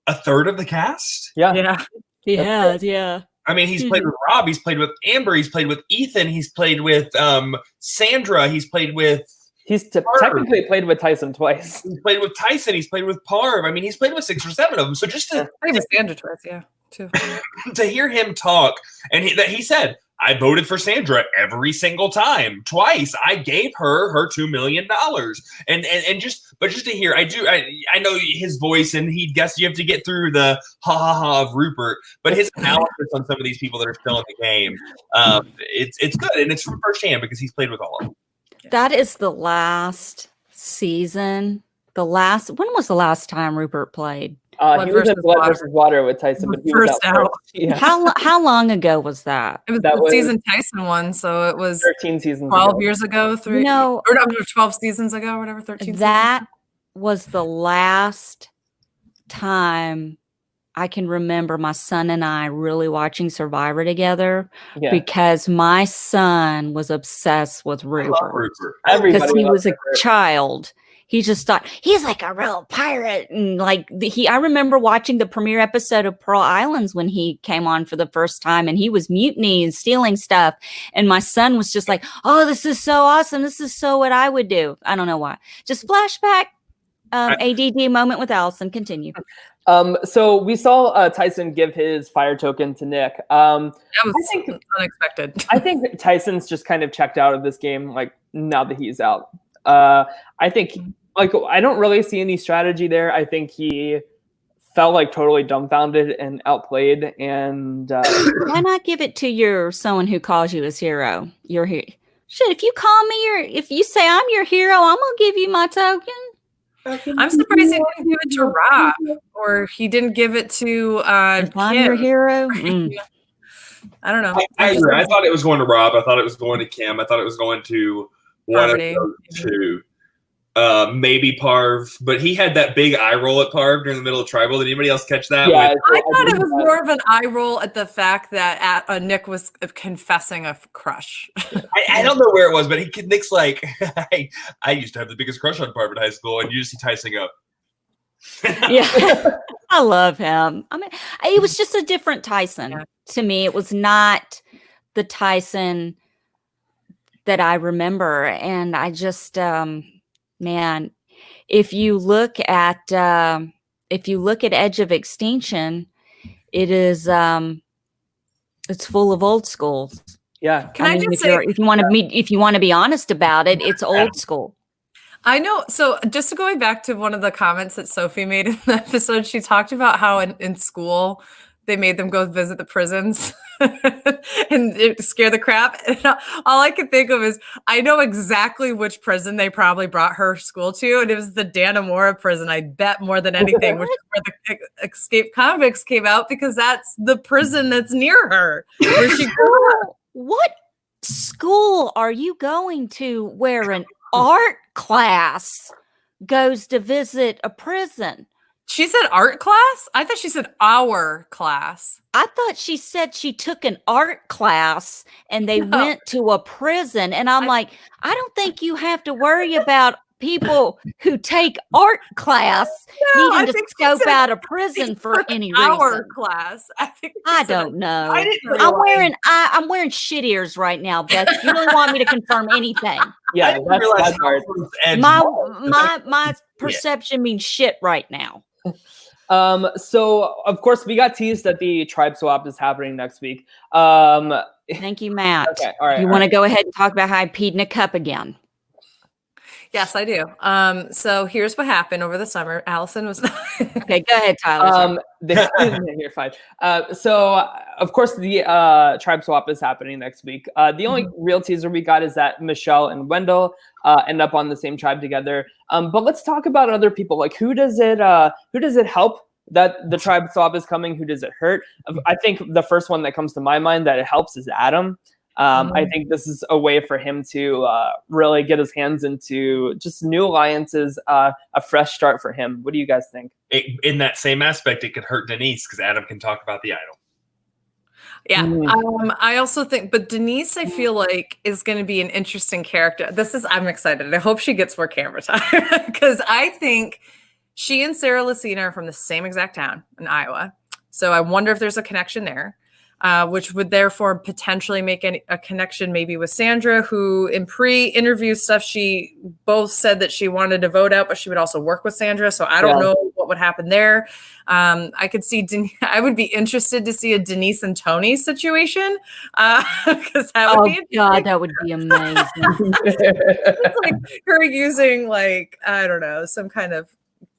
a third of the cast. Yeah. He has, yeah. I mean, he's played with Rob, he's played with Amber, he's played with Ethan, he's played with Sandra, he's played with technically played with Tyson twice. He's played with Tyson, he's played with Parv. I mean, he's played with 6 or 7 of them. So just to played with Sandra twice, yeah, too. To hear him talk, and he said, I voted for Sandra every single time, twice. I gave her $2 million, and just to hear, I know his voice, and he guess you have to get through the ha ha ha of Rupert, but his analysis on some of these people that are still in the game, it's good, and it's from firsthand because he's played with all of them. That is the last season. When was the last time Rupert played? He was in Blood versus Water with Tyson, but he was out. Yeah. How long ago was that? It was the season Tyson won, so it was 13 seasons 12 ago. years ago, 12 seasons ago, or whatever, 13 That was the last time I can remember my son and I really watching Survivor together, because my son was obsessed with Rupert. Because he was a child. He just thought he's like a real pirate, and I remember watching the premiere episode of Pearl Islands when he came on for the first time, and he was mutiny and stealing stuff, and my son was just like, "Oh, this is so awesome! This is so what I would do." I don't know why. Just flashback, ADD moment with Allison. Continue. So we saw Tyson give his fire token to Nick. That was unexpected. I think Tyson's just kind of checked out of this game, now that he's out. I think I don't really see any strategy there. I think he felt totally dumbfounded and outplayed. And why not give it to someone who calls you his hero? Your hero. Shit, if you call me if you say I'm your hero, I'm gonna give you my token. I'm surprised he didn't give it to Rob, or he didn't give it to I'm your hero. I don't know. I agree. I thought it was going to Rob. I thought it was going to Kim. I thought it was going to one of those two. Maybe Parv, but he had that big eye roll at Parv during the middle of Tribal. Did anybody else catch that? Yeah, I thought it was more of an eye roll at the fact that Nick was confessing a crush. I don't know where it was, but Nick's like, I used to have the biggest crush on Parv in high school, and you just see Tyson go. Yeah, I love him. I mean, it was just a different Tyson to me. It was not the Tyson that I remember, and I just man, if you look at Edge of Extinction, it is it's full of old school. Yeah. If you want to be honest about it, it's old school. I know. So just going back to one of the comments that Sophie made in the episode, she talked about how in school they made them go visit the prisons and it scared the crap. And all I could think of is I know exactly which prison they probably brought her school to, and it was the Dannemora prison. I bet more than anything, which is where the escaped convicts came out, because that's the prison that's near her. Where she grew up. What school are you going to where an art class goes to visit a prison? She said art class? I thought she said our class. I thought she said she took an art class and they went to a prison. And I'm like, I don't think you have to worry about people who take art class needing to scope out a prison for any reason. Our class. I don't know. I'm wearing shit ears right now, Beth. You really want me to confirm anything? Yeah, that's hard. My perception means shit right now. So of course we got teased that the tribe swap is happening next week. Thank you, Matt. Okay, all right. You want to go ahead and talk about how I peed in a cup again? Yes, I do. So here's what happened over the summer. Allison was okay. Go ahead, Tyler. You're fine. So of course the tribe swap is happening next week. The only real teaser we got is that Michelle and Wendell end up on the same tribe together. But let's talk about other people. Like who does it help that the tribe swap is coming? Who does it hurt? I think the first one that comes to my mind that it helps is Adam. I think this is a way for him to really get his hands into just new alliances, a fresh start for him. What do you guys think? In that same aspect, it could hurt Denise because Adam can talk about the idol. Yeah. I also think, but Denise, I feel like is going to be an interesting character. I'm excited. I hope she gets more camera time because I think she and Sarah Lucina are from the same exact town in Iowa. So I wonder if there's a connection there, which would therefore potentially make a connection maybe with Sandra, who in pre-interview stuff, she both said that she wanted to vote out, but she would also work with Sandra. So I don't know what would happen there. I could see, I would be interested to see a Denise and Tony situation because that would be God, that would be amazing. It's like her using I don't know, some kind of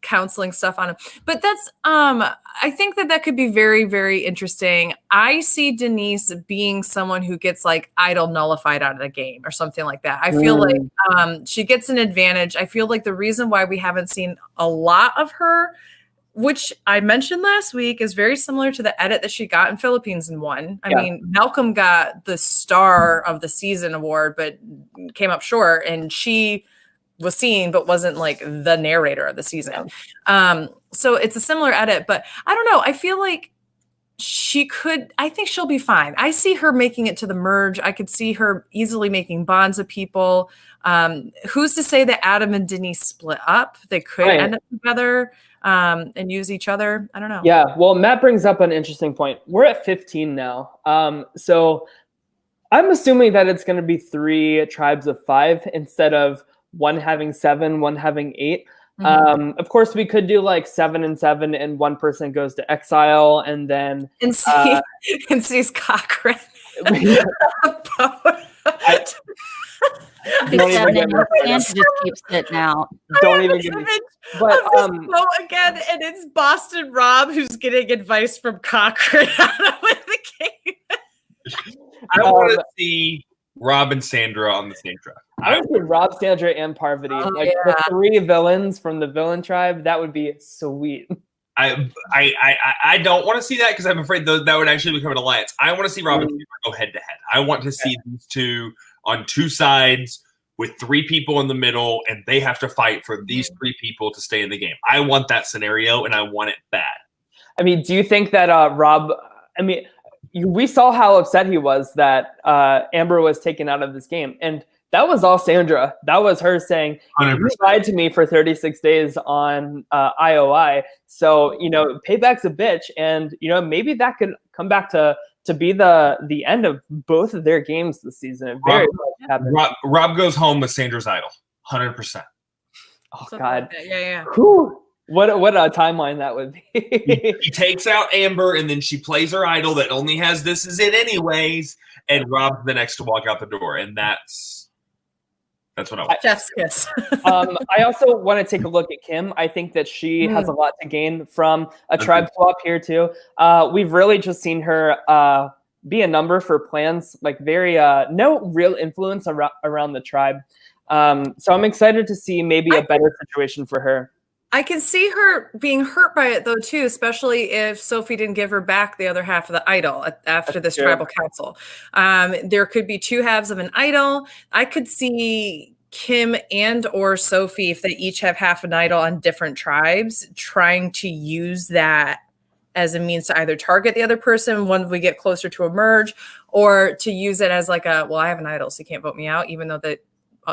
counseling stuff on him. But that's I think that could be very, very interesting. I see Denise being someone who gets idol nullified out of the game or something like that. I feel like she gets an advantage. I feel like the reason why we haven't seen a lot of her, which I mentioned last week, is very similar to the edit that she got in Philippines and won. I mean, Malcolm got the Star of the Season award, but came up short, and she was seen but wasn't the narrator of the season. So it's a similar edit, but I don't know. I feel like I think she'll be fine. I see her making it to the merge. I could see her easily making bonds with people. Who's to say that Adam and Denise split up? They could end up together and use each other. I don't know. Yeah. Well, Matt brings up an interesting point. We're at 15 now. So I'm assuming that it's going to be 3 tribes of 5 instead of one having 7, one having 8. Of course, we could do 7 and 7, and one person goes to exile, and then and sees Cochrane. Just keeps sitting out. Don't even get me. But again, and it's Boston Rob who's getting advice from Cochrane with the game. I want to see Rob and Sandra on the same tribe. I would say Rob, Sandra, and Parvati. The 3 villains from the villain tribe. That would be sweet. I don't want to see that because I'm afraid that would actually become an alliance. I want to see Rob and Sandra go head to head. I want to see these two on 2 sides with 3 people in the middle, and they have to fight for these 3 people to stay in the game. I want that scenario, and I want it bad. I mean, do you think that Rob? I mean, we saw how upset he was that Amber was taken out of this game, and that was all Sandra. That was her saying, "You lied to me for 36 days on IOI, so payback's a bitch." And maybe that could come back to be the end of both of their games this season. It very much happened. Rob goes home with Sandra's idol, 100%. Oh God, yeah. Whew. What a timeline that would be. He takes out Amber, and then she plays her idol that only has "this is it anyways," and Rob's the next to walk out the door, and that's what I want. Chef's kiss. I also want to take a look at Kim. I think that she has a lot to gain from a tribe swap here too. We've really just seen her be a number for plans, very no real influence around the tribe. So I'm excited to see maybe a better situation for her. I can see her being hurt by it though too, especially if Sophie didn't give her back the other half of the idol after this tribal council. There could be 2 halves of an idol. I could see Kim and or Sophie, if they each have half an idol on different tribes, trying to use that as a means to either target the other person when we get closer to a merge, or to use it as I have an idol, so you can't vote me out, even though that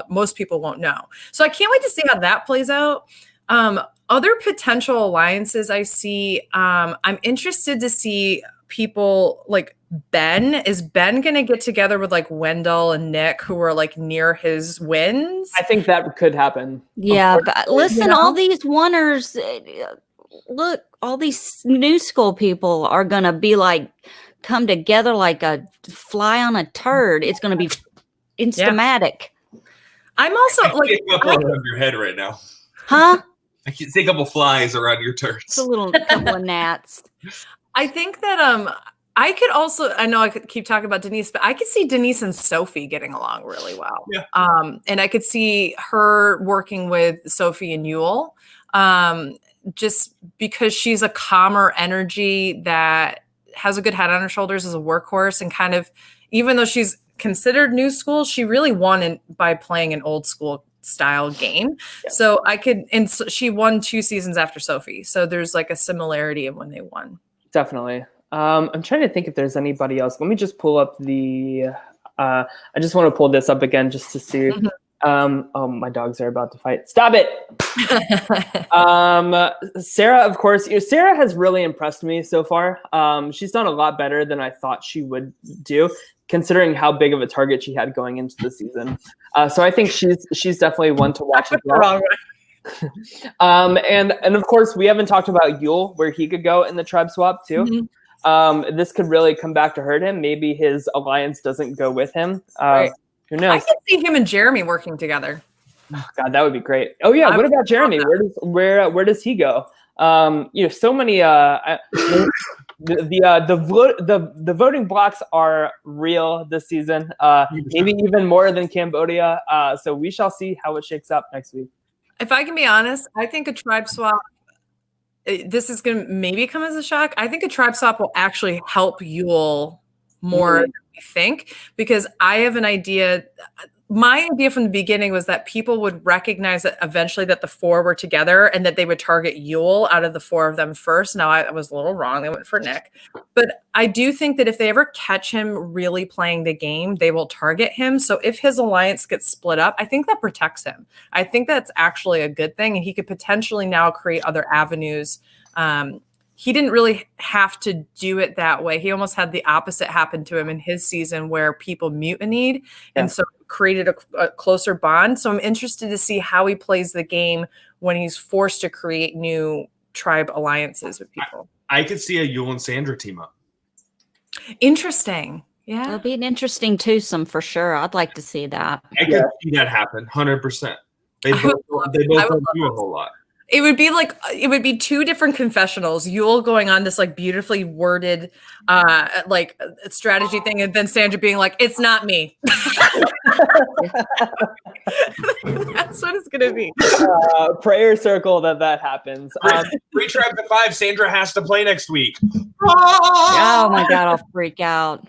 most people won't know. So I can't wait to see how that plays out. Other potential alliances I see, I'm interested to see people like Ben. Is Ben going to get together with Wendell and Nick, who are near his wins? I think that could happen. Yeah, but listen, all these oneers, look, all these new school people are going to be come together like a fly on a turd. It's going to be instamatic. I'm also I see a couple around your head right now. Huh? I can see a couple flies around your turds. It's a couple of gnats. I think that I could also, I know I could keep talking about Denise, but I could see Denise and Sophie getting along really well. Yeah. And I could see her working with Sophie and Yule, just because she's a calmer energy that has a good head on her shoulders as a workhorse, and kind of, even though she's considered new school, she really won by playing an old school style game. Yeah. So she won 2 seasons after Sophie. So there's like a similarity in when they won. Definitely. I'm trying to think if there's anybody else. Let me just pull up I just want to pull this up again just to see. Oh, my dogs are about to fight. Stop it. Sarah, of course, Sarah has really impressed me so far. She's done a lot better than I thought she would do, considering how big of a target she had going into the season. So I think she's definitely one to watch as well. And of course, we haven't talked about Yule, where he could go in the tribe swap too. This could really come back to hurt him. Maybe his alliance doesn't go with him. Right. Who knows? I can see him and Jeremy working together. Oh, God, that would be great. Oh yeah, what about Jeremy? Where does he go? So many. The voting blocks are real this season. Maybe even more than Cambodia. So we shall see how it shakes up next week. If I can be honest, I think a tribe swap. This is going to maybe come as a shock. I think a tribe swap will actually help Yule more than we think, because I have an idea. My idea from the beginning was that people would recognize that eventually that the 4 were together and that they would target Yule out of the 4 of them first. Now I was a little wrong. They went for Nick. But I do think that if they ever catch him really playing the game, they will target him. So if his alliance gets split up, I think that protects him. I think that's actually a good thing. And he could potentially now create other avenues. He didn't really have to do it that way. He almost had the opposite happen to him in his season, where people mutinied and so created a closer bond. So I'm interested to see how he plays the game when he's forced to create new tribe alliances with people. I could see a Yule and Sandra team up. Interesting. Yeah. It'll be an interesting twosome for sure. I'd like to see that. I could see that happen, 100%. They both don't do a whole lot. It would be 2 different confessionals. Yule going on this like beautifully worded like strategy thing, and then Sandra being like, "It's not me." That's what it's gonna be. Prayer circle that happens. 3 tribes to 5. Sandra has to play next week. Oh my God, I'll freak out.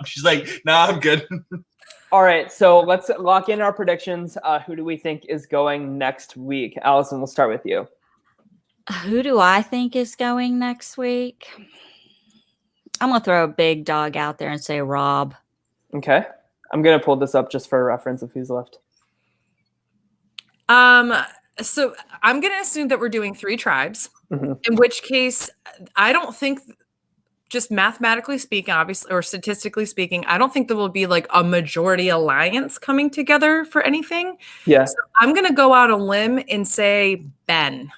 She's like, "Nah, I'm good." All right, so let's lock in our predictions. Who do we think is going next week? Allison, we'll start with you. Who do I think is going next week? I'm going to throw a big dog out there and say Rob. Okay. I'm going to pull this up just for reference of who's left. So I'm going to assume that we're doing 3 tribes, in which case I don't think, just mathematically speaking, obviously, or statistically speaking, I don't think there will be like a majority alliance coming together for anything. Yeah. So I'm going to go out on a limb and say Ben.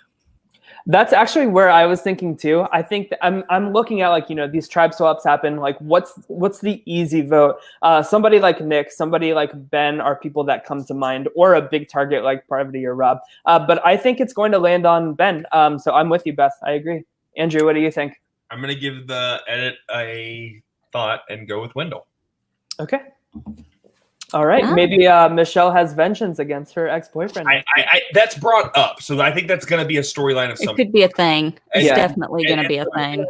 That's actually where I was thinking too. I think I'm looking at like, these tribe swaps happen. Like what's the easy vote? Somebody like Nick, somebody like Ben are people that come to mind, or a big target like Parvati or Rob. But I think it's going to land on Ben. So I'm with you, Beth. I agree. Andrew, what do you think? I'm going to give the edit a thought and go with Wendell. Okay. All right. Maybe Michelle has vengeance against her ex-boyfriend. I that's brought up, so I think that's going to be a storyline of something. It could be a thing. It's definitely going to be a thing.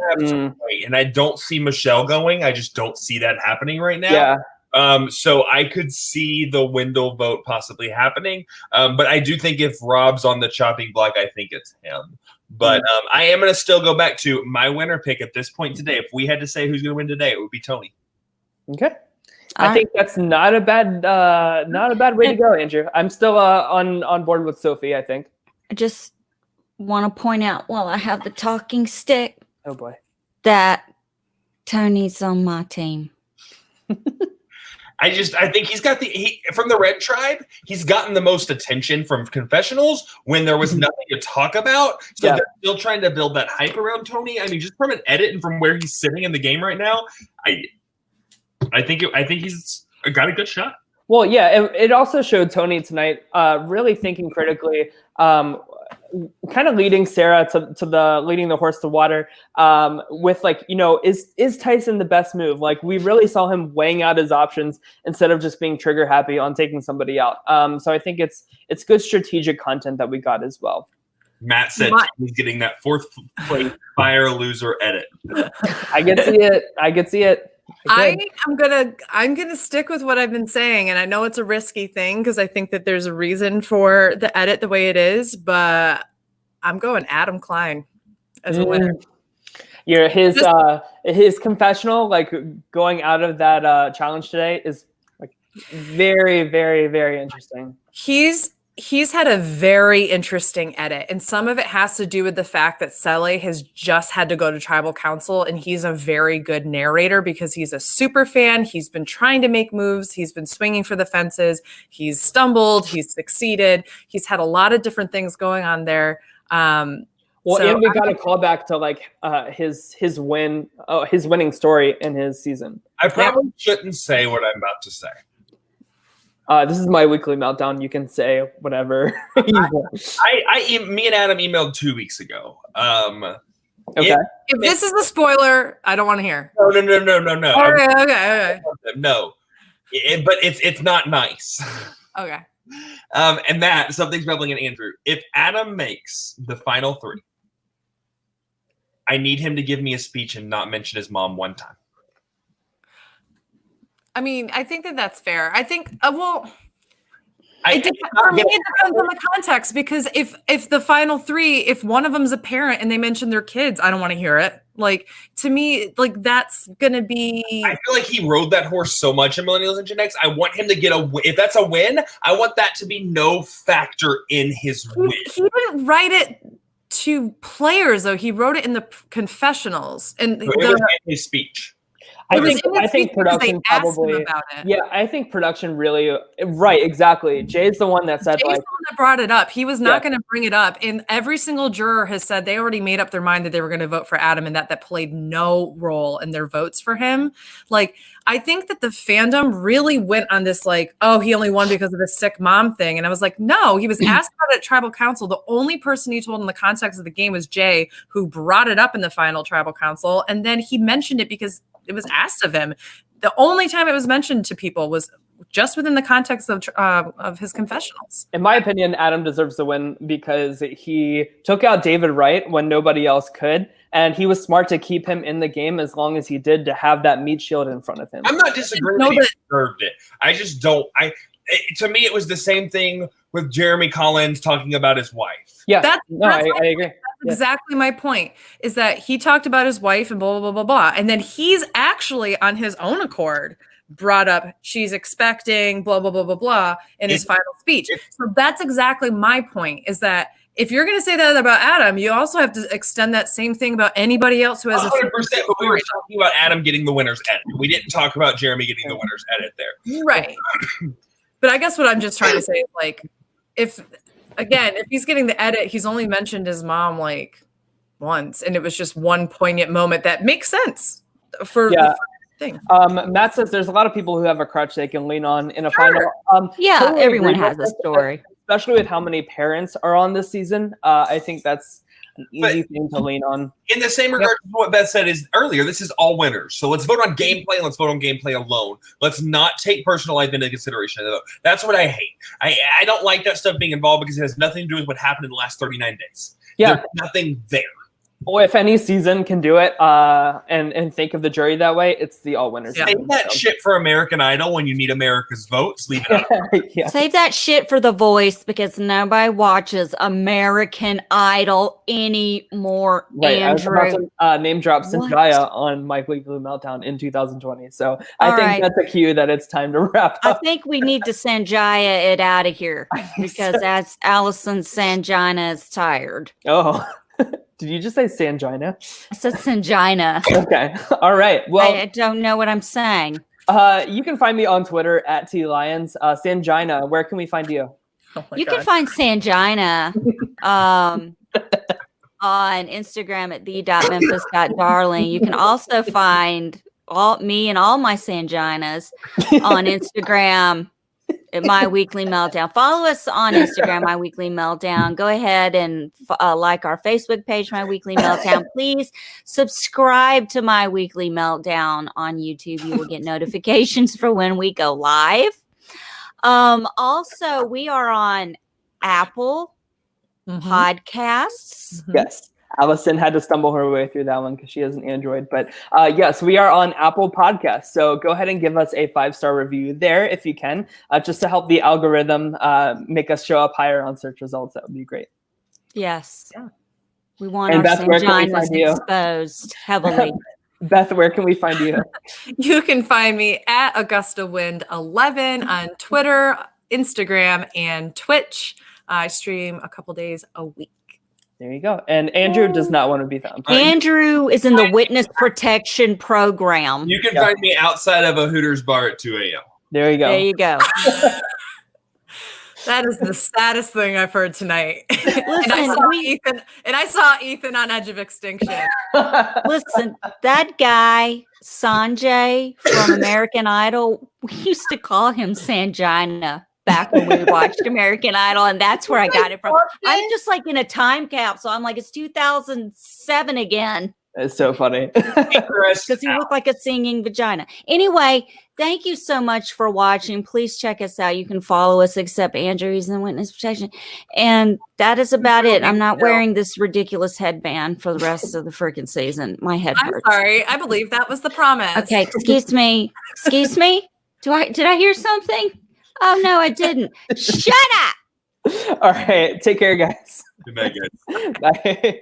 And I don't see Michelle going. I just don't see that happening right now. Yeah. So I could see the Wendell vote possibly happening. But I do think if Rob's on the chopping block, I think it's him. But I am going to still go back to my winner pick at this point today. If we had to say who's going to win today, it would be Tony. Okay. I think that's not a bad way to go, Andrew. I'm still on board with Sophie, I think. I just want to point out while I have the talking stick. Oh boy. That Tony's on my team. I think he's got from the Red Tribe, he's gotten the most attention from confessionals when there was nothing to talk about. So they're still trying to build that hype around Tony. I mean, just from an edit and from where he's sitting in the game right now, I think he's got a good shot. Well, yeah, it also showed Tony tonight really thinking critically, kind of leading Sarah to leading the horse to water with like, is Tyson the best move? Like we really saw him weighing out his options instead of just being trigger happy on taking somebody out. So I think it's good strategic content that we got as well. Matt said he's getting that 4th place fire loser edit. I could see it. I'm gonna stick with what I've been saying, and I know it's a risky thing because I think that there's a reason for the edit the way it is, but I'm going Adam Klein as a winner. Yeah, his confessional, like going out of that challenge today, is like very, very, very interesting. He's had a very interesting edit, and some of it has to do with the fact that Sele has just had to go to tribal council, and he's a very good narrator because he's a super fan. He's been trying to make moves. He's been swinging for the fences. He's stumbled. He's succeeded. He's had a lot of different things going on there. And we got a callback to like his winning story in his season. I probably shouldn't say what I'm about to say. This is my weekly meltdown. You can say whatever. Me and Adam emailed 2 weeks ago. Okay. If this is the spoiler, I don't want to hear. No. Okay. No, but it's not nice. Okay. And Matt, something's bubbling in Andrew. If Adam makes the final 3, I need him to give me a speech and not mention his mom one time. I mean, I think that's fair. I think, for me, it depends on the context, because if the final 3, if one of them's a parent and they mention their kids, I don't want to hear it. Like, to me, like, that's going to be... I feel like he rode that horse so much in Millennials and Gen X. I want him to get if that's a win, I want that to be no factor in his win. He didn't write it to players, though. He wrote it in the confessionals. And it was in his speech. I think production probably. Yeah, I think production really. Right, exactly. Jay's the one that said. Jay's the one that brought it up. He was not going to bring it up, and every single juror has said they already made up their mind that they were going to vote for Adam, and that played no role in their votes for him. Like, I think that the fandom really went on this, like, oh, he only won because of the sick mom thing, and I was like, no, he was asked about it at Tribal Council. The only person he told in the context of the game was Jay, who brought it up in the final Tribal Council, and then he mentioned it because it was asked of him. The only time it was mentioned to people was just within the context of his confessionals. In my opinion, Adam deserves the win because he took out David Wright when nobody else could, and he was smart to keep him in the game as long as he did, to have that meat shield in front of him. I'm not disagreeing that he deserved it. I just don't. To me, it was the same thing with Jeremy Collins talking about his wife. Yeah, I agree. Exactly my point, is that he talked about his wife and blah, blah, blah, blah, blah. And then he's actually on his own accord brought up she's expecting blah, blah, blah, blah, blah in his final speech. So that's exactly my point, is that if you're going to say that about Adam, you also have to extend that same thing about anybody else who has 100%, but we were talking about Adam getting the winner's edit. We didn't talk about Jeremy getting the winner's edit there. Right. But I guess what I'm just trying to say is, like, if he's getting the edit, he's only mentioned his mom like once, and it was just one poignant moment that makes sense for the thing. Matt says there's a lot of people who have a crutch they can lean on in a final. Totally everyone has a story, especially with how many parents are on this season. I think that's an easy thing to lean on. In the same regard to what Beth said is earlier, this is all winners. So let's vote on gameplay and let's vote on gameplay alone. Let's not take personal life into consideration. That's what I hate. I don't like that stuff being involved because it has nothing to do with what happened in the last 39 days. Yeah. There's nothing there. Well, if any season can do it and think of the jury that way, it's the all winners. Yeah. Save that shit for American Idol when you need America's votes. Leave it up. Save that shit for The Voice, because nobody watches American Idol anymore. Right. Andrew. I was about to name drop Sanjaya on my weekly meltdown in 2020. So I think that's a cue that it's time to wrap up. I think we need to Sanjaya it out of here, because that's Allison Sanjina is tired. Oh. Did you just say Sangina? I said Sangina. Okay. All right. Well, I don't know what I'm saying. You can find me on Twitter at TLions. Sangina, where can we find you? You can find Sangina on Instagram at the.memphis.darling. You can also find me and all my Sanginas on Instagram at My Weekly Meltdown. Follow us on Instagram, My Weekly Meltdown. Go ahead and like our Facebook page, My Weekly Meltdown. Please subscribe to My Weekly Meltdown on YouTube. You will get notifications for when we go live. Also, we are on Apple Podcasts. Yes. Allison had to stumble her way through that one because she has an Android. But yes, we are on Apple Podcasts. So go ahead and give us a 5-star review there if you can, just to help the algorithm make us show up higher on search results. That would be great. Yes. Yeah. We want And our Beth, where can we vaginas find you? exposed heavily. Beth, where can we find you? You can find me at AugustaWind11 on Twitter, Instagram, and Twitch. I stream a couple days a week. There you go. And Andrew does not want to be found. Andrew is in the witness protection program. You can find me outside of a Hooters bar at 2 a.m. There you go. There you go. That is the saddest thing I've heard tonight. Listen, I saw Ethan on Edge of Extinction. Listen, that guy, Sanjay from American Idol, we used to call him Sangina back when we watched American Idol, and that's where I got it from. I'm just like in a time capsule. I'm like, it's 2007 again. It's so funny. Because he looked like a singing vagina. Anyway, thank you so much for watching. Please check us out. You can follow us, except Andrew, he's in witness protection. And that is about it. I'm not wearing this ridiculous headband for the rest of the freaking season. My head hurts. I'm sorry. I believe that was the promise. Okay, excuse me. Excuse me? Did I hear something? Oh, no, I didn't. Shut up. All right. Take care, guys. Good night, guys. Bye.